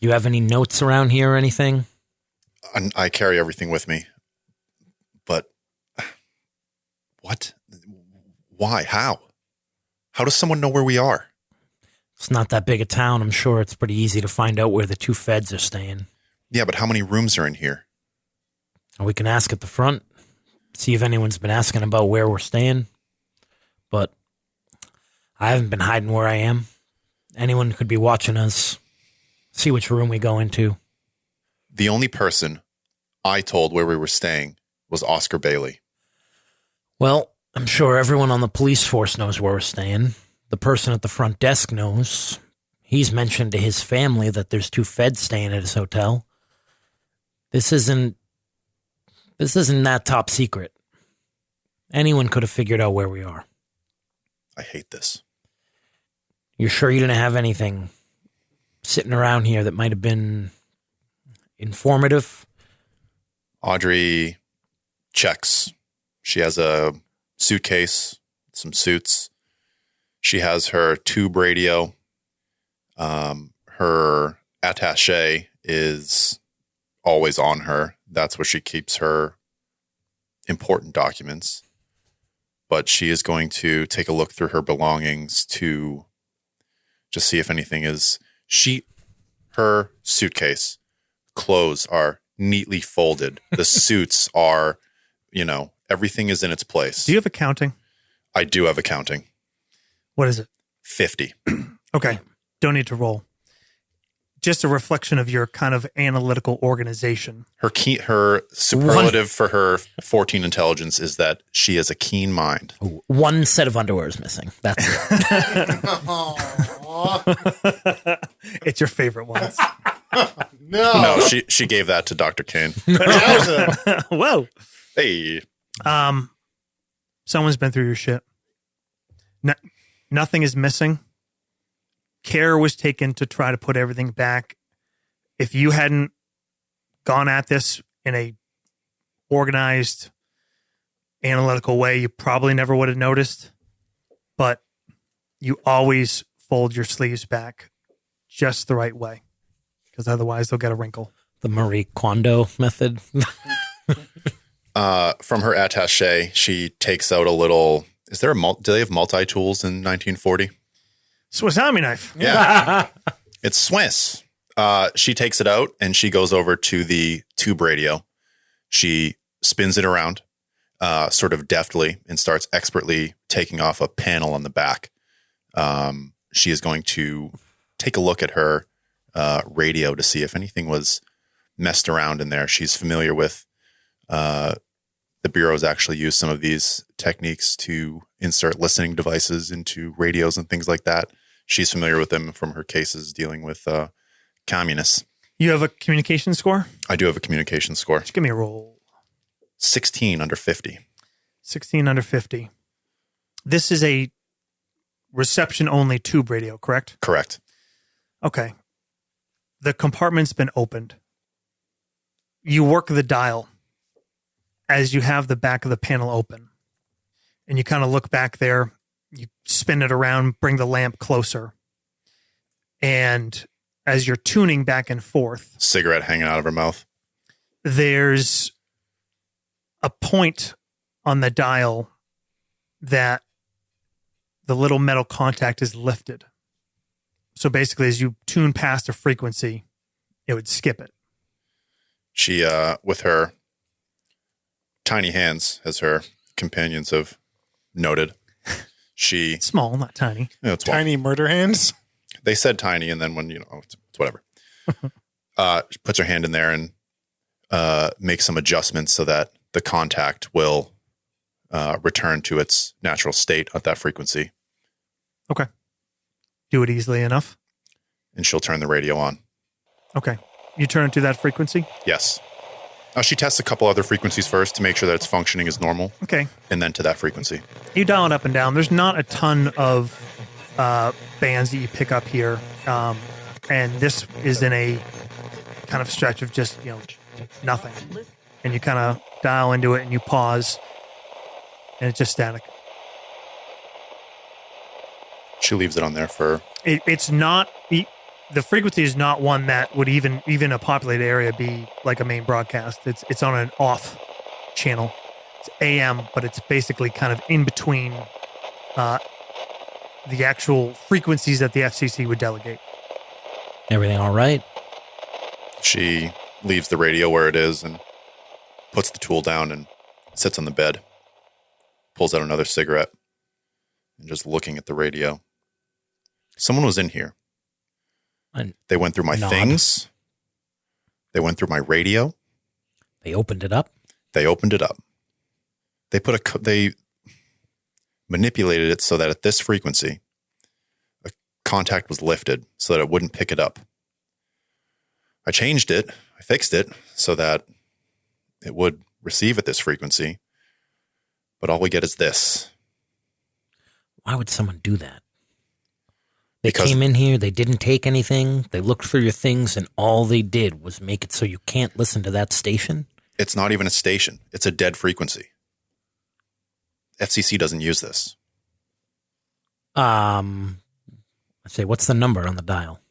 You have any notes around here or anything? I carry everything with me. But what? Why? How? How does someone know where we are? It's not that big a town. I'm sure it's pretty easy to find out where the two feds are staying. Yeah, but how many rooms are in here? And we can ask at the front, see if anyone's been asking about where we're staying. But I haven't been hiding where I am. Anyone could be watching us. See which room we go into. The only person I told where we were staying was Oscar Bailey. Well, I'm sure everyone on the police force knows where we're staying. The person at the front desk knows. He's mentioned to his family that there's two feds staying at his hotel. This isn't that top secret. Anyone could have figured out where we are. I hate this. You're sure you didn't have anything sitting around here that might have been informative? Audrey checks. She has a suitcase, some suits. She has her tube radio. Her attaché is always on her. That's where she keeps her important documents. but she is going to take a look through her belongings to just see if anything is. Her suitcase, clothes are neatly folded. The suits are, everything is in its place. Do you have accounting? I do have accounting. What is it? 50. Okay. Don't need to roll. Just a reflection of your kind of analytical organization. Her superlative for her 14 intelligence is that she has a keen mind. Ooh, one set of underwear is missing. That's it. It's your favorite ones. No, she gave that to Dr. Kane. Whoa. Hey. Someone's been through your shit. Nothing is missing. Care was taken to try to put everything back. If you hadn't gone at this in a organized, analytical way, you probably never would have noticed. But you always fold your sleeves back just the right way, because otherwise they'll get a wrinkle. The Marie Kondo method. From her attaché, she takes out a little. Is there do they have multi-tools in 1940? Swiss Army knife. Yeah. It's Swiss. She takes it out and she goes over to the tube radio. She spins it around sort of deftly and starts expertly taking off a panel on the back. She is going to take a look at her radio to see if anything was messed around in there. She's familiar with the Bureau's actually used some of these techniques to insert listening devices into radios and things like that. She's familiar with them from her cases dealing with communists. You have a communication score? I do have a communication score. Just give me a roll. 16 under 50. 16 under 50. This is a reception-only tube radio, correct? Correct. Okay. The compartment's been opened. You work the dial as you have the back of the panel open. And you kind of look back there. You spin it around, bring the lamp closer. And as you're tuning back and forth, Cigarette hanging out of her mouth. there's a point on the dial that the little metal contact is lifted. So basically, as you tune past a frequency, it would skip it. She, with her tiny hands, as her companions have noted, she... It's small, not tiny. It's Tiny murder hands. They said tiny, and then when, it's whatever. She puts her hand in there and makes some adjustments so that the contact will return to its natural state at that frequency. Okay. Do it easily enough. And she'll turn the radio on. Okay. You turn it to that frequency? Yes. She tests a couple other frequencies first to make sure that it's functioning as normal. Okay. And then to that frequency. You dial it up and down. There's not a ton of bands that you pick up here. And this is in a kind of stretch of just, nothing. And you kind of dial into it and you pause. And it's just static. She leaves it on there for... It's not... The frequency is not one that would even a populated area be like a main broadcast. It's on an off channel. It's AM, but it's basically kind of in between the actual frequencies that the FCC would delegate. Everything all right? She leaves the radio where it is and puts the tool down and sits on the bed, pulls out another cigarette, and just looking at the radio. Someone was in here. They went through my things. They went through my radio. They opened it up. They opened it up. They manipulated it so that at this frequency, a contact was lifted so that it wouldn't pick it up. I changed it. I fixed it so that it would receive at this frequency. But all we get is this. Why would someone do that? They Because- came in here, they didn't take anything, they looked through your things, and all they did was make it so you can't listen to that station? It's not even a station. It's a dead frequency. FCC doesn't use this. I say, what's the number on the dial?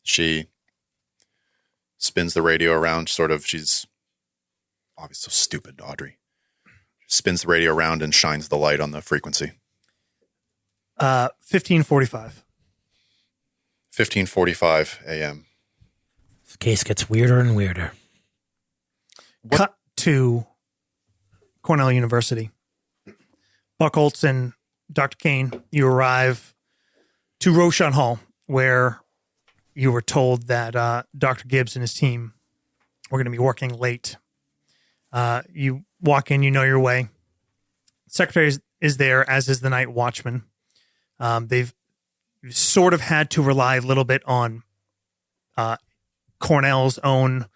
She spins the radio around, she's obviously so stupid, Audrey. spins the radio around and shines the light on the frequency. 1545. 15:45 a.m. This case gets weirder and weirder. Cut to Cornell University. Buchholz and Dr. Kane, you arrive to Roshan Hall, where you were told that Dr. Gibbs and his team were going to be working late. You walk in, you know your way. Secretary is there, as is the night watchman. They've sort of had to rely a little bit on Cornell's own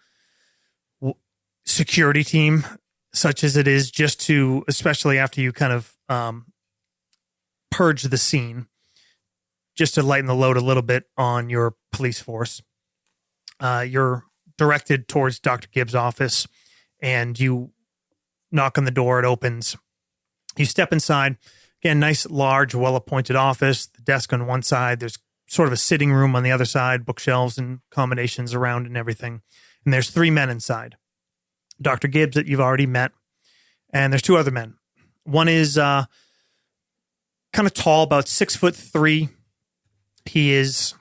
security team, such as it is, just to, especially after you kind of purge the scene, just to lighten the load a little bit on your police force. You're directed towards Dr. Gibbs' office, and you knock on the door. It opens. You step inside. Again, nice, large, well-appointed office. The desk on one side. There's sort of a sitting room on the other side, bookshelves and accommodations around and everything. And there's 3 men inside. Dr. Gibbs that you've already met. And there's 2 other men. One is kind of tall, about 6'3". He is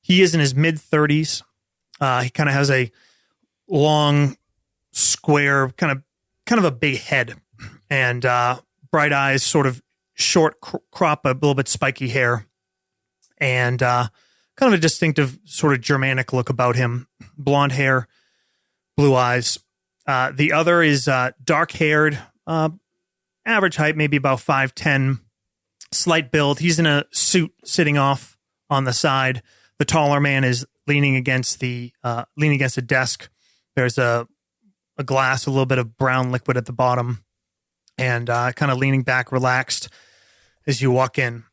in his mid-30s. He kind of has a long, square, kind of a big head, and bright eyes, sort of short crop, a little bit spiky hair, and kind of a distinctive sort of Germanic look about him. Blonde hair, blue eyes. The other is dark-haired, average height, maybe about 5'10", slight build. He's in a suit sitting off on the side. The taller man is leaning against a desk. There's a glass, a little bit of brown liquid at the bottom, and kind of leaning back, relaxed as you walk in.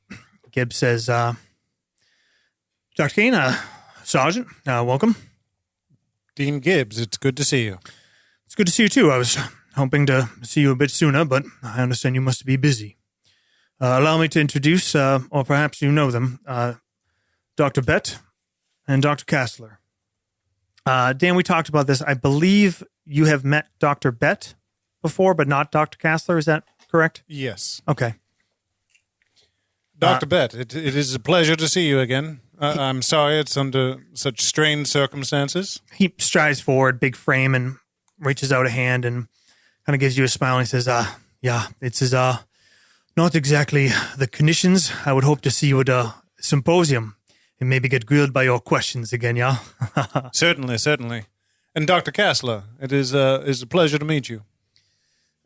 Gibbs says, Dr. Kane, Sergeant, welcome. Dean Gibbs, it's good to see you. It's good to see you, too. I was hoping to see you a bit sooner, but I understand you must be busy. Allow me to introduce, or perhaps you know them, Dr. Bett and Dr. Kastler. Dan, we talked about this. I believe you have met Dr. Bett before, but not Dr. Kastler. Is that correct? Yes. Okay. Dr. Bett, it is a pleasure to see you again. I'm sorry it's under such strained circumstances. He strides forward, big frame, and reaches out a hand and kind of gives you a smile. And he says, yeah, it's not exactly the conditions I would hope to see you at a symposium and maybe get grilled by your questions again, yeah? Certainly. And Dr. Kastler, it is a pleasure to meet you.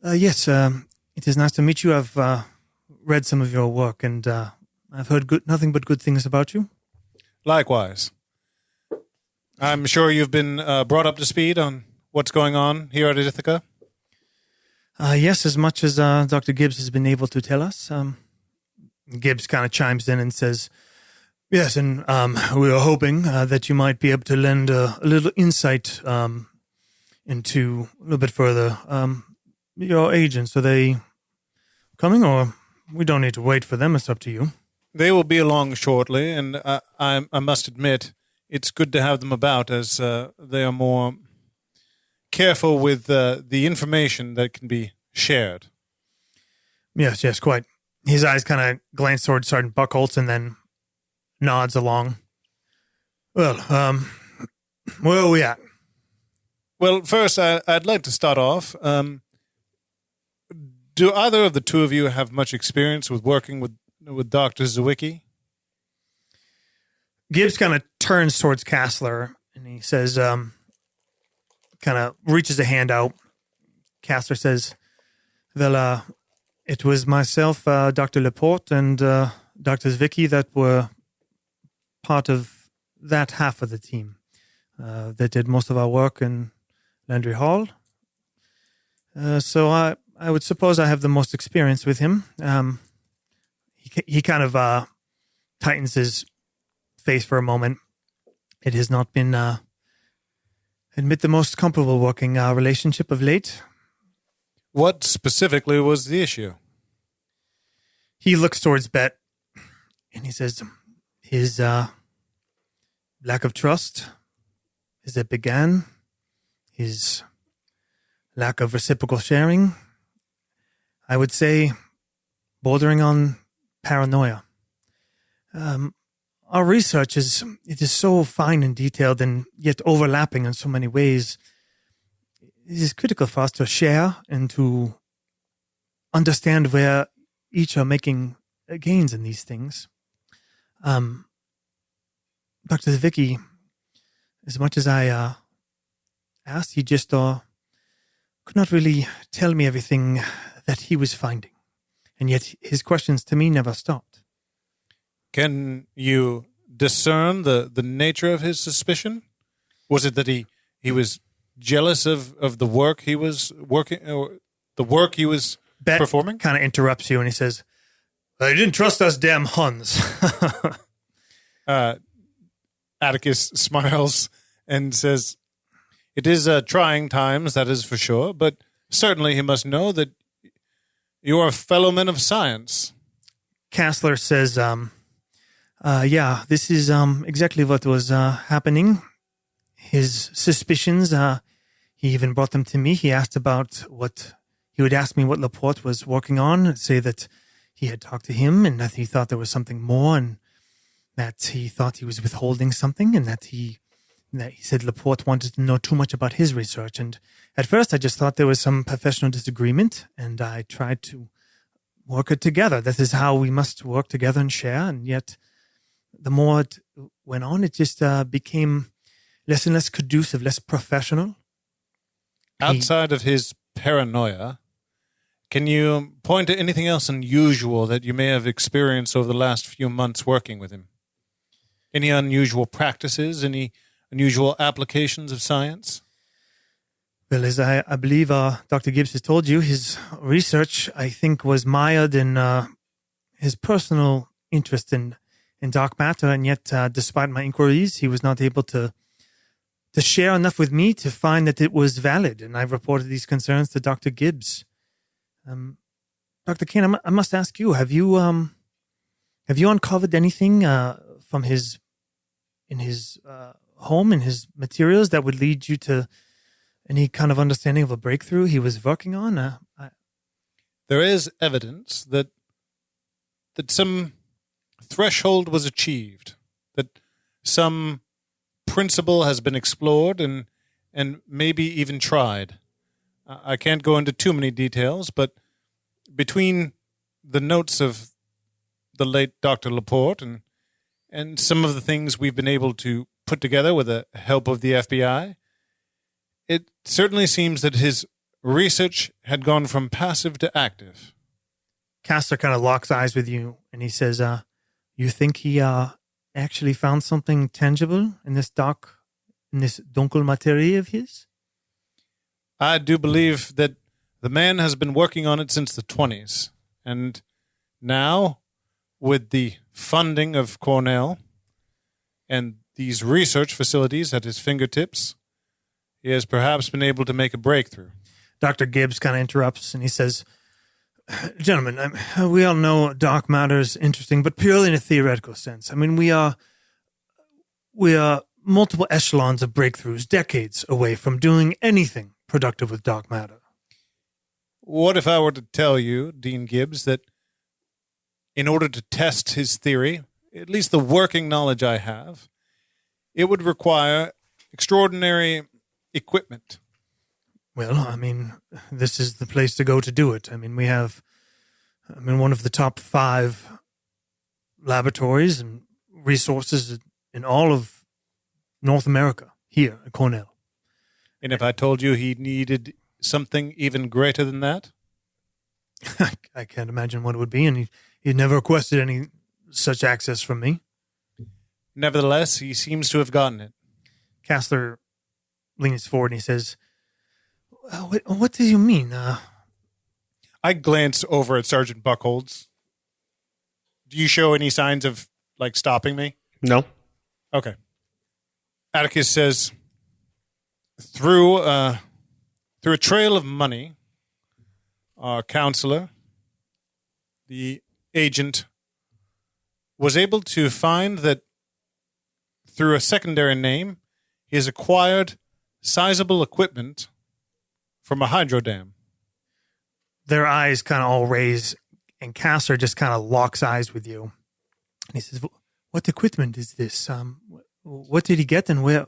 Yes, it is nice to meet you. I've read some of your work, and I've heard nothing but good things about you. Likewise. I'm sure you've been brought up to speed on what's going on here at Ithaca. Yes, as much as Dr. Gibbs has been able to tell us. Gibbs kind of chimes in and says, yes, and we were hoping that you might be able to lend a little insight into a little bit further. Your agents, are they coming, or we don't need to wait for them? It's up to you. They will be along shortly, and I must admit, it's good to have them about as they are more careful with the information that can be shared. Yes, quite. His eyes kind of glance towards Sergeant Buchholz and then nods along. Well, where are we at? Well, first, I'd like to start off. Do either of the two of you have much experience with working with Dr. Zwicky? Gibbs kind of turns towards Kastler and he says, kind of reaches a hand out. Kastler says, well, it was myself, Dr. Laporte, and Dr. Zwicky that were part of that half of the team that did most of our work in Landry Hall. So I would suppose I have the most experience with him. He kind of tightens his face for a moment. It has not been, admit, the most comfortable working relationship of late. What specifically was the issue? He looks towards Bett and he says, his lack of trust as it began, his lack of reciprocal sharing, I would say bordering on paranoia. Our research is so fine and detailed and yet overlapping in so many ways. It is critical for us to share and to understand where each are making gains in these things. Dr. Vicky, as much as I asked, he just could not really tell me everything that he was finding. And yet his questions to me never stopped. Can you discern the nature of his suspicion? Was it that he was jealous of the work he was working, or the work he was performing? Kind of interrupts you and he says, "I didn't trust us damn Huns." Atticus smiles and says, "It is trying times, that is for sure, but certainly he must know that you are a fellow man of science." Kassler says, yeah, this is exactly what was happening. His suspicions, he even brought them to me. He asked about he would ask me what Laporte was working on, say that he had talked to him and that he thought there was something more and that he thought he was withholding something and that he said Laporte wanted to know too much about his research. And at first I just thought there was some professional disagreement and I tried to work it together. That is how we must work together and share. And yet the more it went on, it just became less and less conducive, less professional. Outside of his paranoia, can you point to anything else unusual that you may have experienced over the last few months working with him? Any unusual practices, any unusual applications of science? Well, as I believe Dr. Gibbs has told you, his research, I think, was mired in his personal interest in dark matter, and yet, despite my inquiries, he was not able to share enough with me to find that it was valid, and I've reported these concerns to Dr. Gibbs. Dr. Kane, I must ask you: have you uncovered anything from his home, in his materials, that would lead you to any kind of understanding of a breakthrough he was working on? There is evidence that some threshold was achieved, that some principle has been explored and maybe even tried. I can't go into too many details, but between the notes of the late Dr. Laporte and some of the things we've been able to put together with the help of the FBI, it certainly seems that his research had gone from passive to active. Castor kind of locks eyes with you, and he says, you think he actually found something tangible in this dunkel materie of his? I do believe that the man has been working on it since the 1920s, and now, with the funding of Cornell and these research facilities at his fingertips, he has perhaps been able to make a breakthrough. Dr. Gibbs kind of interrupts, and he says, "Gentlemen, we all know dark matter is interesting, but purely in a theoretical sense. I mean, we are multiple echelons of breakthroughs, decades away from doing anything productive with dark matter." What if I were to tell you, Dean Gibbs, that in order to test his theory, at least the working knowledge I have, it would require extraordinary equipment? Well, I mean, this is the place to go to do it. I mean, we have, one of the top 5 laboratories and resources in all of North America here at Cornell. And if I told you he needed something even greater than that? I can't imagine what it would be, and he never requested any such access from me. Nevertheless, he seems to have gotten it. Kassler leans forward and he says, what do you mean? I glance over at Sergeant Buckholz. Do you show any signs of, stopping me? No. Okay. Atticus says, through a trail of money, our counselor, the agent, was able to find that through a secondary name, he has acquired sizable equipment from a hydro dam. their eyes kind of all raise, and Castor just kind of locks eyes with you. And he says, "What equipment is this? What did he get, and where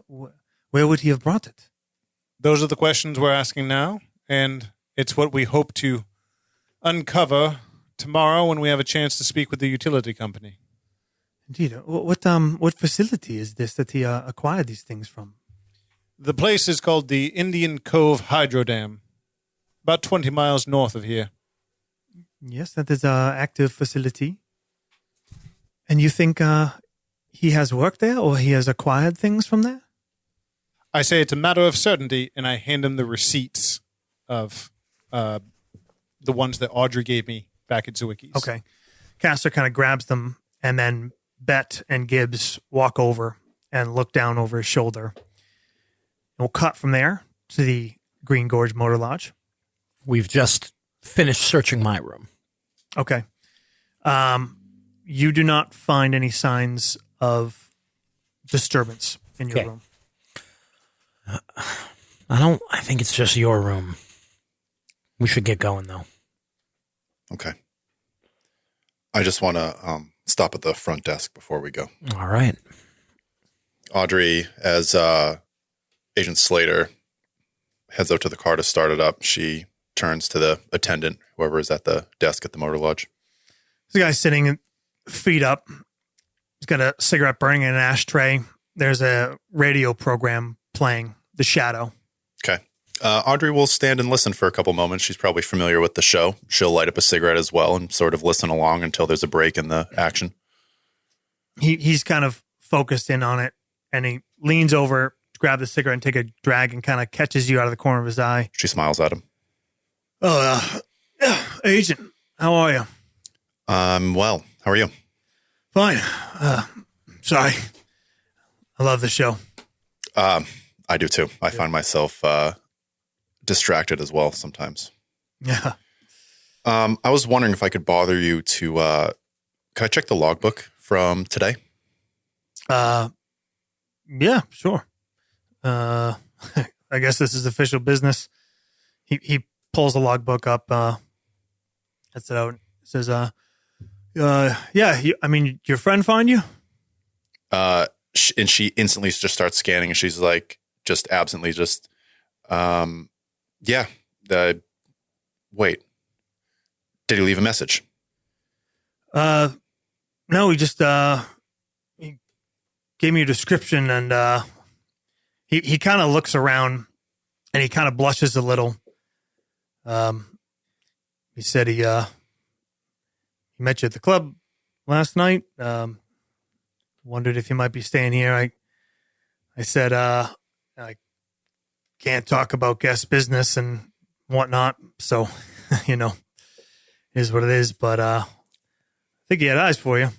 would he have brought it?" Those are the questions we're asking now, and it's what we hope to uncover tomorrow when we have a chance to speak with the utility company. Indeed. What facility is this that he acquired these things from? The place is called the Indian Cove Hydro Dam, about 20 miles north of here. Yes, that is an active facility. And you think he has worked there, or he has acquired things from there? I say it's a matter of certainty, and I hand him the receipts of the ones that Audrey gave me back at Zwickie's. Okay. Castor kind of grabs them, and then Bet and Gibbs walk over and look down over his shoulder. We'll cut from there to the Green Gorge Motor Lodge. We've just finished searching my room. Okay. You do not find any signs of disturbance in your Okay. room. I think it's just your room. We should get going, though. Okay. I just want to stop at the front desk before we go. All right. Audrey, as Agent Slater heads out to the car to start it up, she turns to the attendant, whoever is at the desk at the motor lodge. This guy's sitting feet up. He's got a cigarette burning in an ashtray. There's a radio program playing, The Shadow. Okay. Audrey will stand and listen for a couple moments. She's probably familiar with the show. She'll light up a cigarette as well and sort of listen along until there's a break in the action. He's kind of focused in on it, and he leans over to grab the cigarette and take a drag and kind of catches you out of the corner of his eye. She smiles at him. Oh, Agent, how are you? Well, how are you? Fine. Sorry. I love the show. I do too. I find myself distracted as well sometimes. Yeah. I was wondering if I could bother you to, could I check the logbook from today? Yeah, sure. I guess this is official business. He pulls the logbook up, gets it out, says, yeah, your friend find you? And she instantly just starts scanning, and she's like, just absently, yeah. Wait, did he leave a message? No, he just, he gave me a description, and he kind of looks around, and he kind of blushes a little. He said he met you at the club last night. Wondered if you might be staying here. I said, I can't talk about guest business and whatnot. So, is what it is. But I think he had eyes for you.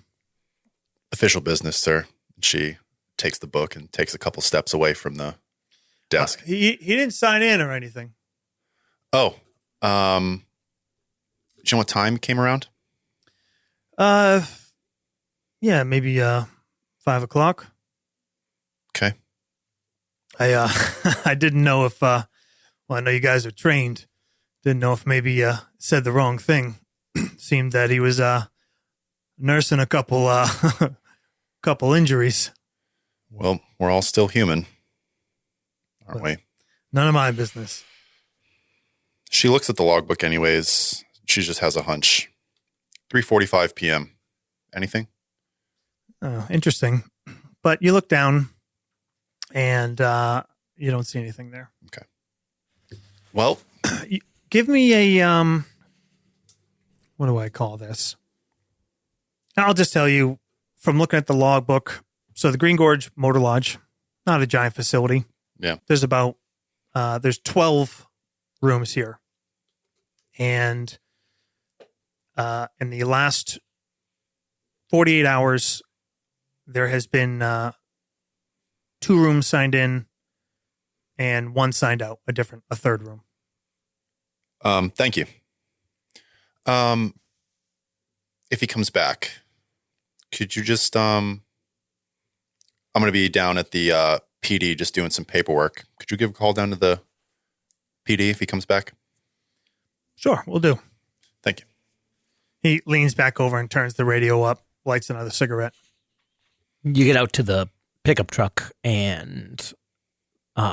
Official business, sir. She takes the book and takes a couple steps away from the desk. He didn't sign in or anything. Oh, do you know what time it came around? Yeah, maybe 5 o'clock. Okay. I didn't know if I know you guys are trained. Didn't know if maybe said the wrong thing. Seemed that he was nursing a couple couple injuries. Well, we're all still human, aren't we? None of my business. She looks at the logbook anyways. She just has a hunch. 3:45 p.m. Anything? Oh, interesting. But you look down and you don't see anything there. Okay. Well, Give me a what do I call this? I'll just tell you from looking at the logbook. So the Green Gorge Motor Lodge, not a giant facility. yeah. There's about there's 12 rooms here. And in the last 48 hours, there has been 2 rooms signed in and 1 signed out, a third room. Thank you. If he comes back, could you just, I'm going to be down at the PD just doing some paperwork. Could you give a call down to the PD if he comes back? Sure, we'll do. Thank you. He leans back over and turns the radio up, lights another cigarette. You get out to the pickup truck, and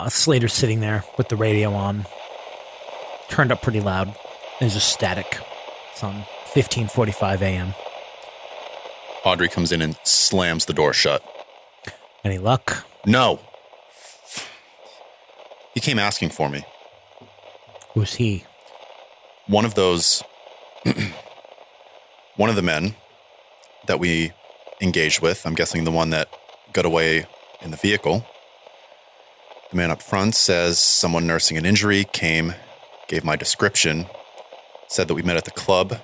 Slater's sitting there with the radio on, turned up pretty loud. There's just static. It's on 15:45 a.m. Audrey comes in and slams the door shut. Any luck? No. He came asking for me. Who's he? One of those, one of the men that we engaged with, I'm guessing the one that got away in the vehicle. The man up front says someone nursing an injury came, gave my description, said that we met at the club,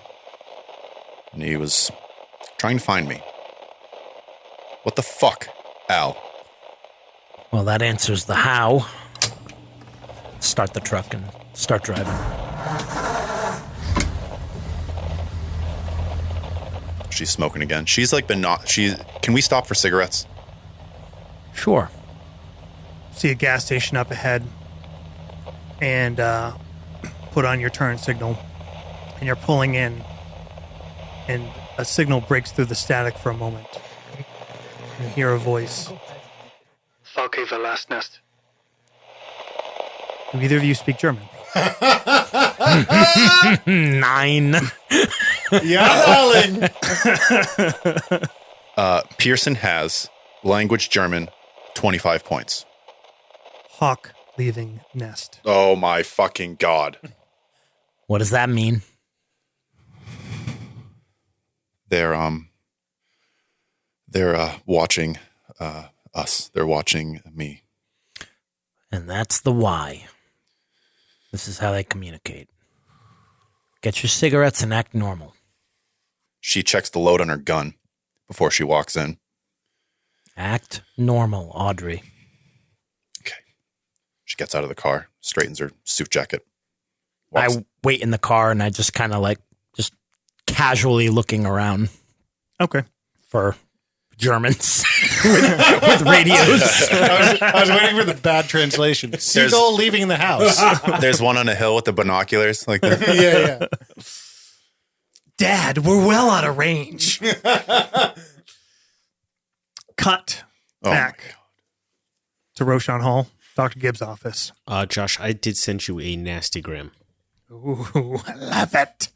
and he was trying to find me. What the fuck, Al? Well, that answers the how. Start the truck and start driving. She's smoking again. She's like can we stop for cigarettes? Sure. See a gas station up ahead and put on your turn signal, and you're pulling in, and a signal breaks through the static for a moment. You hear a voice. Okay, the last nest. Do either of you speak German? 9. Yeah, darling. Pearson has language German, 25 points. Hawk leaving nest. Oh my fucking God. What does that mean? They're watching us. They're watching me. And that's the why. This is how they communicate. Get your cigarettes and act normal. She checks the load on her gun before she walks in. Act normal, Audrey. Okay. She gets out of the car, straightens her suit jacket. walks- I wait in the car and I just kind of like just casually looking around Okay. for Germans with radios. I was waiting for the bad translation. Seagull leaving the house. There's one on a hill with the binoculars. Like that. Yeah. Dad, we're well out of range. Cut Oh my back God. to Roshan Hall, Dr. Gibbs' office. Josh, I did send you a nastygram. Ooh, I love it.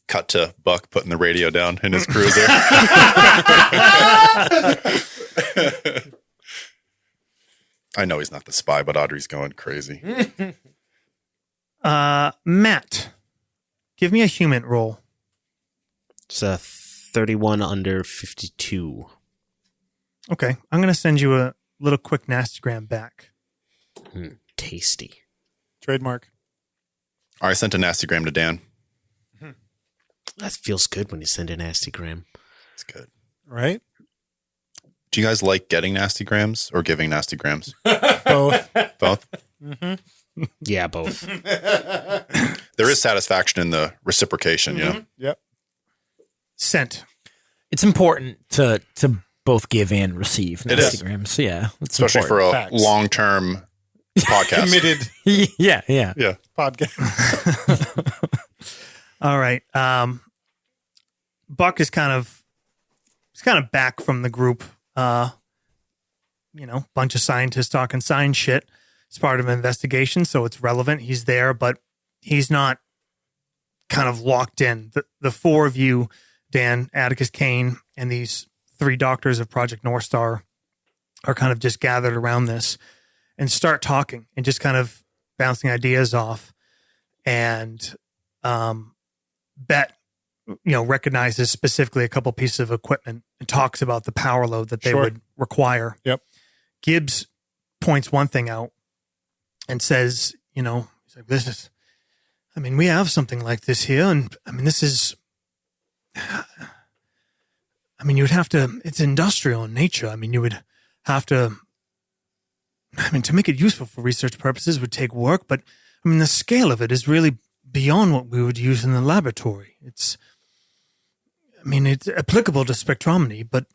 Cut to Buck putting the radio down in his cruiser. I know he's not the spy, but Audrey's going crazy. Matt, give me a human roll. It's a 31 under 52. Okay, I'm going to send you a little quick nastygram back. Tasty. Trademark. I sent a nastygram to Dan. That feels good when you send a nastygram. It's good. Right? Do you guys like getting nastygrams or giving nastygrams? Both. Both? Yeah, both. There is satisfaction in the reciprocation, you know? Yep. Sent. It's important to both give and receive It is. Instagrams. Yeah, it's Especially important. for a Facts. long-term podcast. Committed yeah. Yeah. podcast. All right. Buck is kind of back from the group. Bunch of scientists talking science shit. It's part of an investigation, so it's relevant. He's there, but he's not kind of locked in. The four of you, Dan, Atticus Kane, and these three doctors of Project North Star are kind of just gathered around this and start talking and just kind of bouncing ideas off. And Bet, recognizes specifically a couple pieces of equipment and talks about the power load that they Sure. would require. Yep. Gibbs points one thing out and says, he's like, we have something like this here. And this is, you'd have to, it's industrial in nature. You would have to, to make it useful for research purposes would take work, but the scale of it is really beyond what we would use in the laboratory. It's applicable to spectrometry, but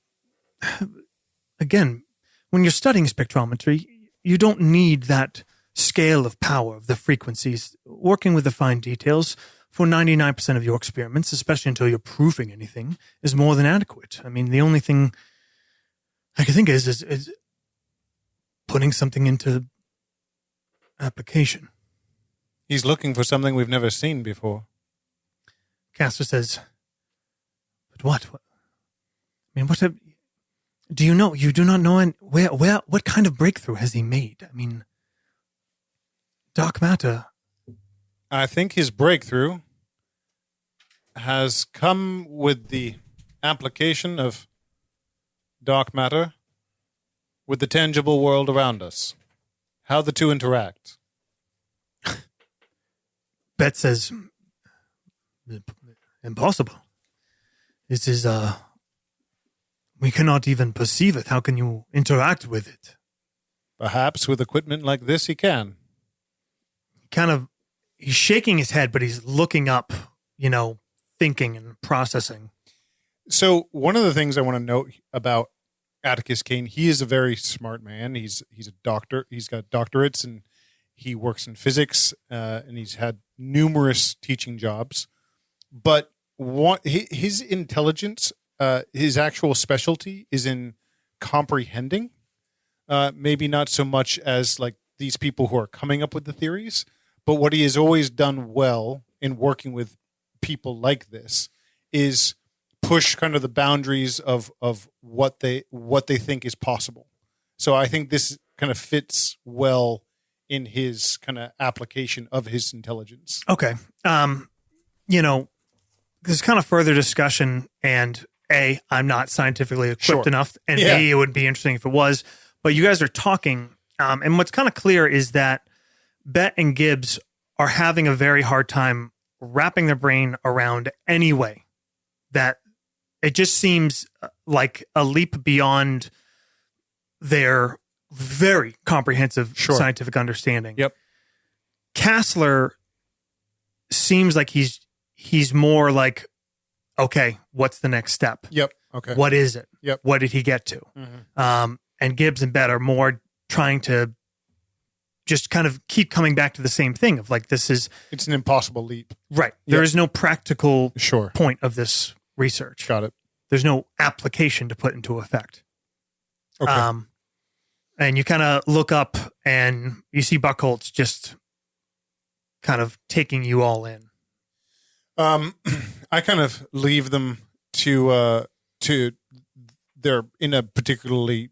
again, when you're studying spectrometry, you don't need that scale of power of the frequencies. Working with the fine details for 99% of your experiments, especially until you're proving anything, is more than adequate. I mean, the only thing I can think is putting something into application. He's looking for something we've never seen before. Castor says, but what? I mean, do you know? You do not know what kind of breakthrough has he made? I mean, dark matter. I think his breakthrough has come with the application of dark matter with the tangible world around us. How the two interact. Bet says, impossible. This is, we cannot even perceive it. How can you interact with it? Perhaps with equipment like this he can. He's shaking his head, but he's looking up, thinking and processing. So one of the things I want to note about Atticus Kane, he is a very smart man. He's a doctor. He's got doctorates and he works in physics, and he's had numerous teaching jobs. But his intelligence, his actual specialty is in comprehending. Maybe not so much as like these people who are coming up with the theories, but what he has always done well in working with people like this is push kind of the boundaries of what they think is possible. So I think this kind of fits well in his kind of application of his intelligence. Okay. There's kind of further discussion, and A, I'm not scientifically equipped enough, and Yeah. B, it would be interesting if it was. But you guys are talking, and what's kind of clear is that Bet and Gibbs are having a very hard time wrapping their brain around any way that it just seems like a leap beyond their very comprehensive scientific understanding. Yep. Kassler seems like he's more like, okay, what's the next step? Yep. Okay. What is it? Yep. What did he get to? Mm-hmm. And Gibbs and Bet are more trying to just kind of keep coming back to the same thing of like, it's an impossible leap. Right. There is no practical Sure. point of this research. Got it. There's no application to put into effect. Okay. And you kind of look up and you see Buckholz just kind of taking you all in. I kind of leave them to they're in a particularly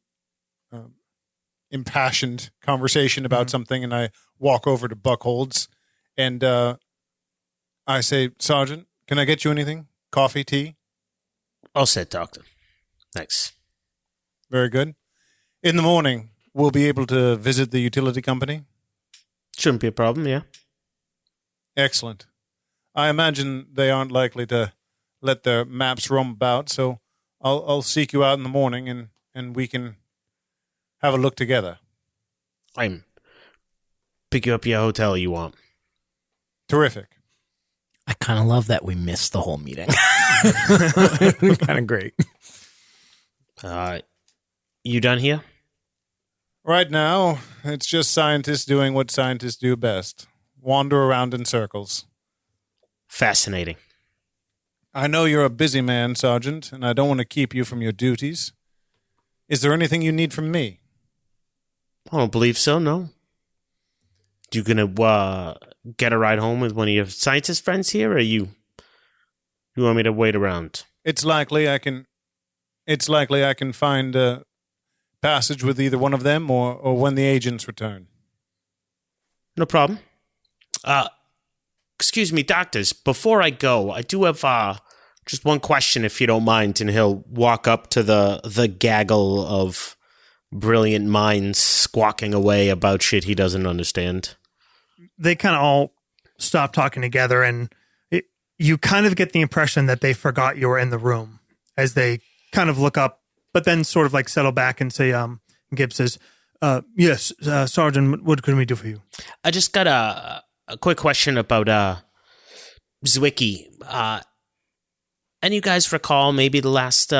impassioned conversation about something, and I walk over to Buckholz and I say, Sergeant, can I get you anything? Coffee, tea? All set, Doctor. Thanks. Very good. In the morning, we'll be able to visit the utility company. Shouldn't be a problem, yeah. Excellent. I imagine they aren't likely to let their maps roam about, so I'll seek you out in the morning and we can have a look together. I'm pick you up your hotel you want. Terrific. I kind of love that we missed the whole meeting. Kind of great. You done here? Right now, it's just scientists doing what scientists do best. Wander around in circles. Fascinating. I know you're a busy man, Sergeant, and I don't want to keep you from your duties. Is there anything you need from me? I don't believe so, no. You gonna get a ride home with one of your scientist friends here, or you want me to wait around? It's likely I can find a passage with either one of them or when the agents return. No problem. Excuse me, doctors, before I go, I do have just one question, if you don't mind, and he'll walk up to the gaggle of brilliant minds squawking away about shit he doesn't understand. They kind of all stop talking together, and you kind of get the impression that they forgot you were in the room as they kind of look up, but then sort of like settle back and say, Gibbs says, yes, Sergeant, what can we do for you? I just got a quick question about Zwicky. Any you guys recall maybe the last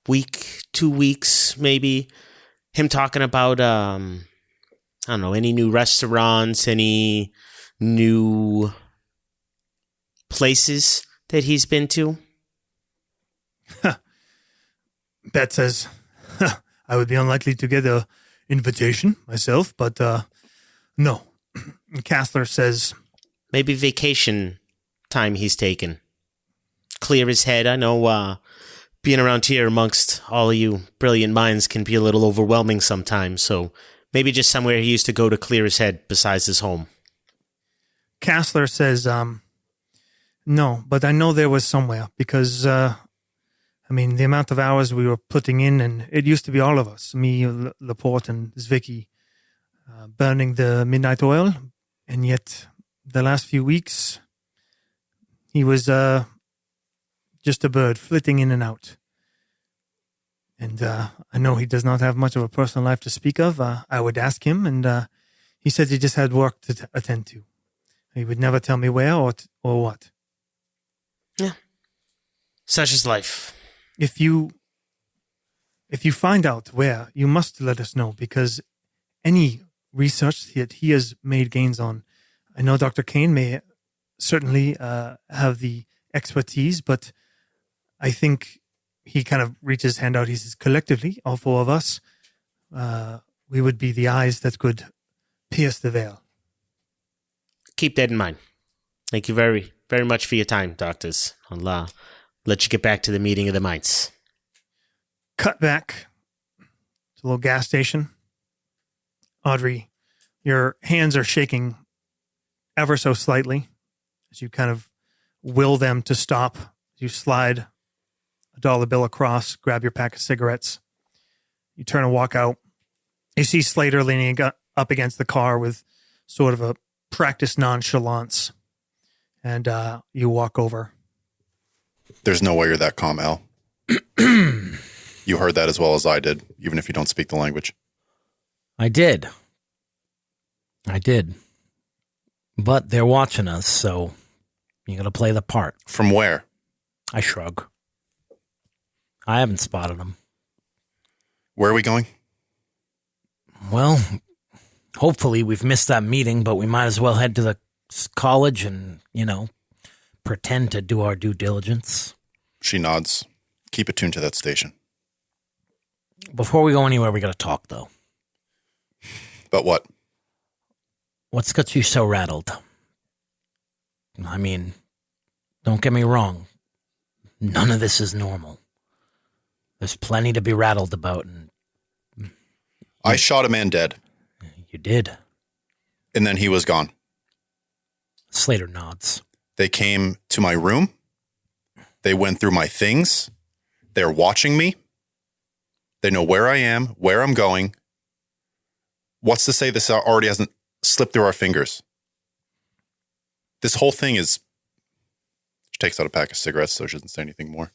week, 2 weeks, maybe, him talking about, I don't know, any new restaurants, any new places that he's been to? Bet says, I would be unlikely to get a invitation myself, but no. Castler says, Maybe vacation time he's taken. Clear his head. I know being around here amongst all of you brilliant minds can be a little overwhelming sometimes, so maybe just somewhere he used to go to clear his head besides his home. Castler says, no, but I know there was somewhere because, the amount of hours we were putting in, and it used to be all of us, me, Laporte, and Zwicky, burning the midnight oil, and yet the last few weeks, he was just a bird flitting in and out. And I know he does not have much of a personal life to speak of. I would ask him, and he said he just had work to attend to. He would never tell me where or what. Yeah. Such is life. If you find out where, you must let us know, because any research that he has made gains on, I know Dr. Kane may certainly have the expertise, but I think he kind of reaches his hand out. He says, collectively, all four of us, we would be the eyes that could pierce the veil. Keep that in mind. Thank you very, very much for your time, doctors. I'll let you get back to the meeting of the minds. Cut back to a little gas station. Audrey, your hands are shaking ever so slightly as you kind of will them to stop. You slide a dollar bill across, grab your pack of cigarettes. You turn and walk out. You see Slater leaning up against the car with sort of a practiced nonchalance. And you walk over. There's no way you're that calm, Al. You heard that as well as I did, even if you don't speak the language. I did. But they're watching us, so you gotta play the part. From where? I shrug. I haven't spotted them. Where are we going? Well, hopefully we've missed that meeting, but we might as well head to the college and, pretend to do our due diligence. She nods. Keep attuned to that station. Before we go anywhere, we gotta talk, though. But what? What's got you so rattled? I mean, don't get me wrong. None of this is normal. There's plenty to be rattled about. And I shot a man dead. You did. And then he was gone. Slater nods. They came to my room. They went through my things. They're watching me. They know where I am, where I'm going. What's to say this already hasn't slipped through our fingers? This whole thing is... She takes out a pack of cigarettes so she doesn't say anything more.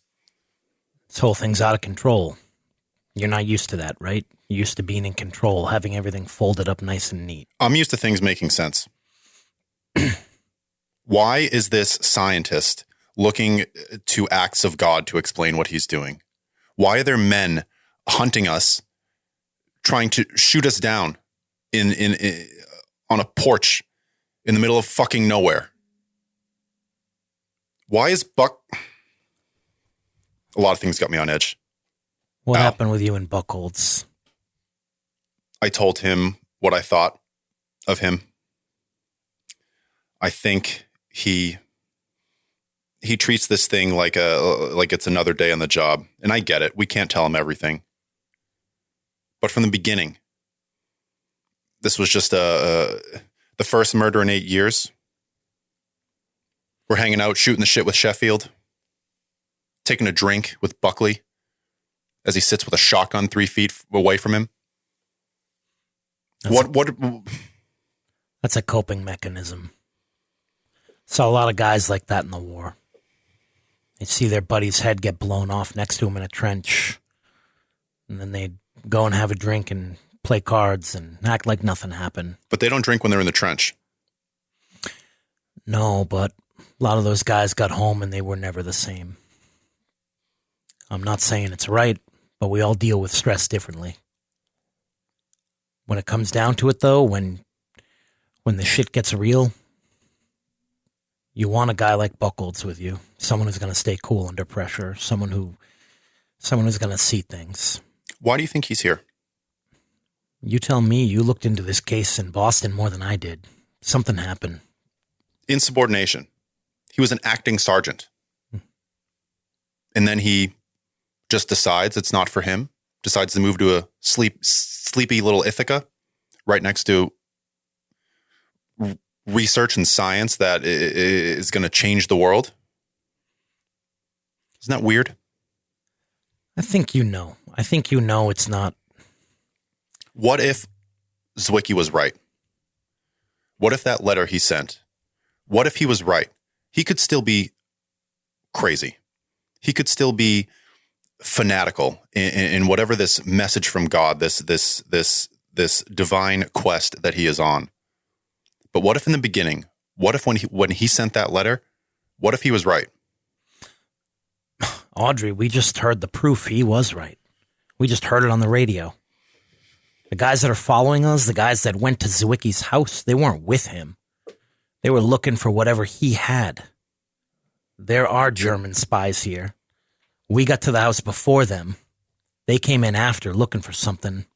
This whole thing's out of control. You're not used to that, right? You're used to being in control, having everything folded up nice and neat. I'm used to things making sense. Why is this scientist looking to acts of God to explain what he's doing? Why are there men hunting us, trying to shoot us down in on a porch in the middle of fucking nowhere? Why is Buck... A lot of things got me on edge. What Al, happened with you and Buckholz? I told him what I thought of him. I think he treats this thing like it's another day on the job. And I get it. We can't tell him everything. But from the beginning, this was just the first murder in 8 years. We're hanging out, shooting the shit with Sheffield, taking a drink with Buckley as he sits with a shotgun 3 feet away from him. That's a coping mechanism. Saw a lot of guys like that in the war. They'd see their buddy's head get blown off next to him in a trench, and then they'd go and have a drink and play cards and act like nothing happened. But they don't drink when they're in the trench. No, but a lot of those guys got home and they were never the same. I'm not saying it's right, but we all deal with stress differently. When it comes down to it, though, when the shit gets real, You want a guy like Buchholz with you, someone who's going to stay cool under pressure, someone who's going to see things. Why do you think he's here? You tell me. You looked into this case in Boston more than I did. Something happened. Insubordination. He was an acting sergeant. And then he just decides it's not for him, decides to move to a sleepy little Ithaca right next to research and science that is going to change the world. Isn't that weird? I think you know. It's not. What if Zwicky was right? What if that letter he sent, what if he was right? He could still be crazy. He could still be fanatical in whatever this message from God, this divine quest that he is on. But what if in the beginning, what if when he sent that letter, what if he was right? Audrey, we just heard the proof he was right. We just heard it on the radio. The guys that are following us, the guys that went to Zwicky's house, they weren't with him. They were looking for whatever he had. There are German spies here. We got to the house before them. They came in after looking for something.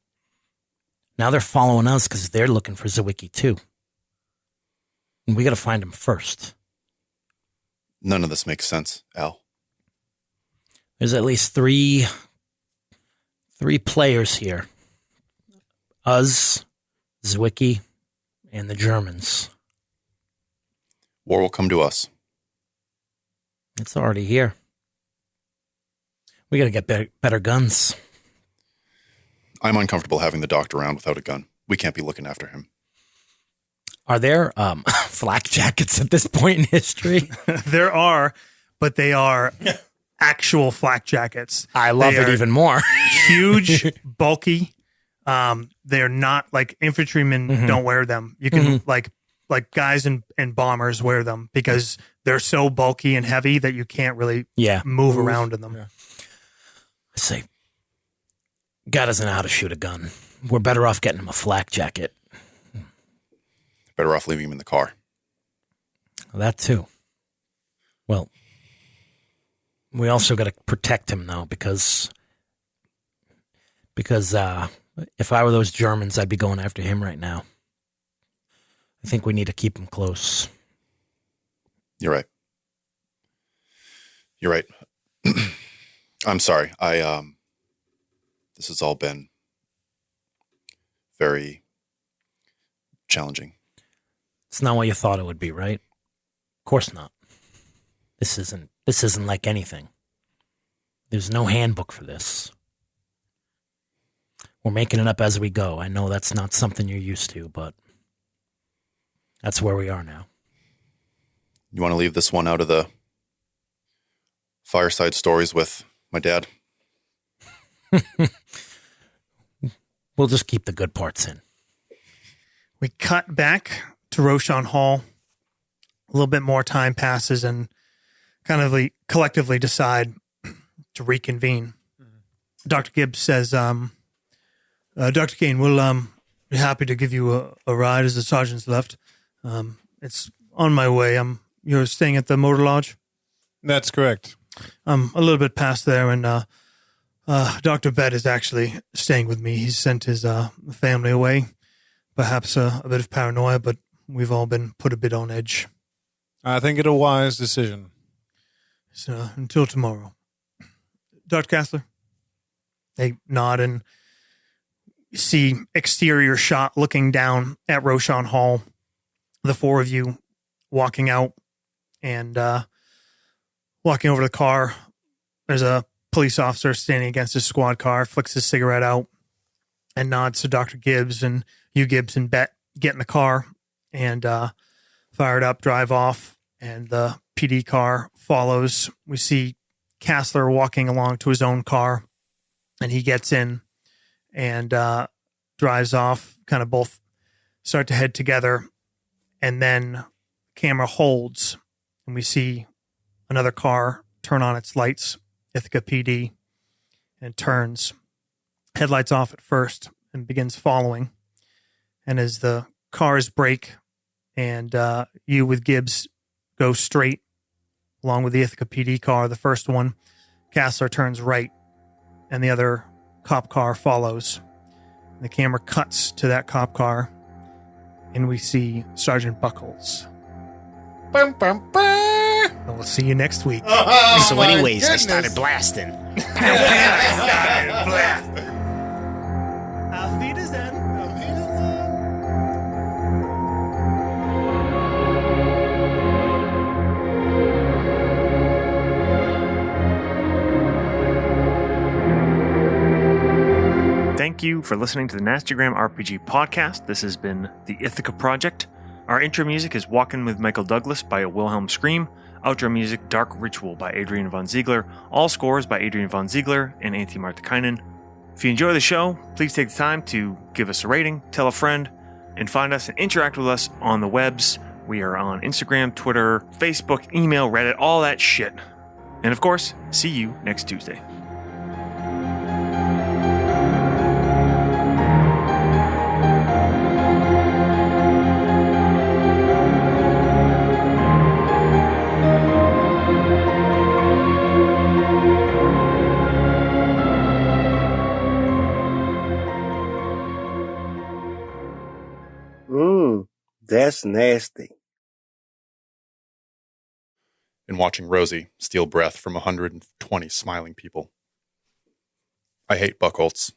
Now they're following us because they're looking for Zwicky too. And we got to find him first. None of this makes sense, Al. There's at least three players here. Us, Zwicky, and the Germans. War will come to us. It's already here. We got to get better guns. I'm uncomfortable having the doctor around without a gun. We can't be looking after him. Are there flak jackets at this point in history? There are, but they are actual flak jackets. I love They it are even more. Huge, bulky. They're not like infantrymen don't wear them. You can like guys and bombers wear them because they're so bulky and heavy that you can't really move around in them. Yeah. I say, God doesn't know how to shoot a gun. We're better off getting him a flak jacket. Better off leaving him in the car. That too. Well, we also got to protect him though, because if I were those Germans, I'd be going after him right now. I think we need to keep him close. You're right. You're right. I'm sorry. This has all been very challenging. It's not what you thought it would be, right? Of course not. This isn't like anything. There's no handbook for this. We're making it up as we go. I know that's not something you're used to, but that's where we are now. You want to leave this one out of the fireside stories with my dad? We'll just keep the good parts in. We cut back to Roshan Hall. A little bit more time passes and kind of collectively decide to reconvene. Dr. Gibbs says, Dr. Kane, we'll be happy to give you a ride as the sergeant's left. It's on my way. You're staying at the motor lodge? That's correct. I'm a little bit past there, and Dr. Bed is actually staying with me. He's sent his family away. Perhaps a bit of paranoia, but we've all been put a bit on edge. I think it a wise decision. So until tomorrow. Dr. Kassler? They nod and see exterior shot looking down at Roshan Hall. The four of you walking out and walking over to the car. There's a police officer standing against his squad car, flicks his cigarette out and nods to Dr. Gibbs, and you, Gibbs, and Bet get in the car and fire it up, drive off, and the PD car follows. We see Kassler walking along to his own car, and he gets in and drives off, kind of both start to head together, and then camera holds, and we see another car turn on its lights, Ithaca PD, and turns. Headlights off at first and begins following. And as the cars brake and you with Gibbs go straight along with the Ithaca PD car, the first one. Castler turns right, and the other cop car follows. The camera cuts to that cop car, and we see Sergeant Buckles. And we'll see you next week. So anyways, I started blasting. Auf Wiedersehen. Thank you for listening to the Nastygram RPG podcast. This has been the Ithaca Project. Our intro music is Walkin' with Michael Douglas by Wilhelm Scream. Outro music, Dark Ritual by Adrian von Ziegler. All scores by Adrian von Ziegler and Antti Martikainen. If you enjoy the show, please take the time to give us a rating, tell a friend, and find us and interact with us on the webs. We are on Instagram, Twitter, Facebook, email, Reddit, all that shit. And of course, see you next Tuesday. That's nasty. And watching Rosie steal breath from 120 smiling people. I hate Buckholtz.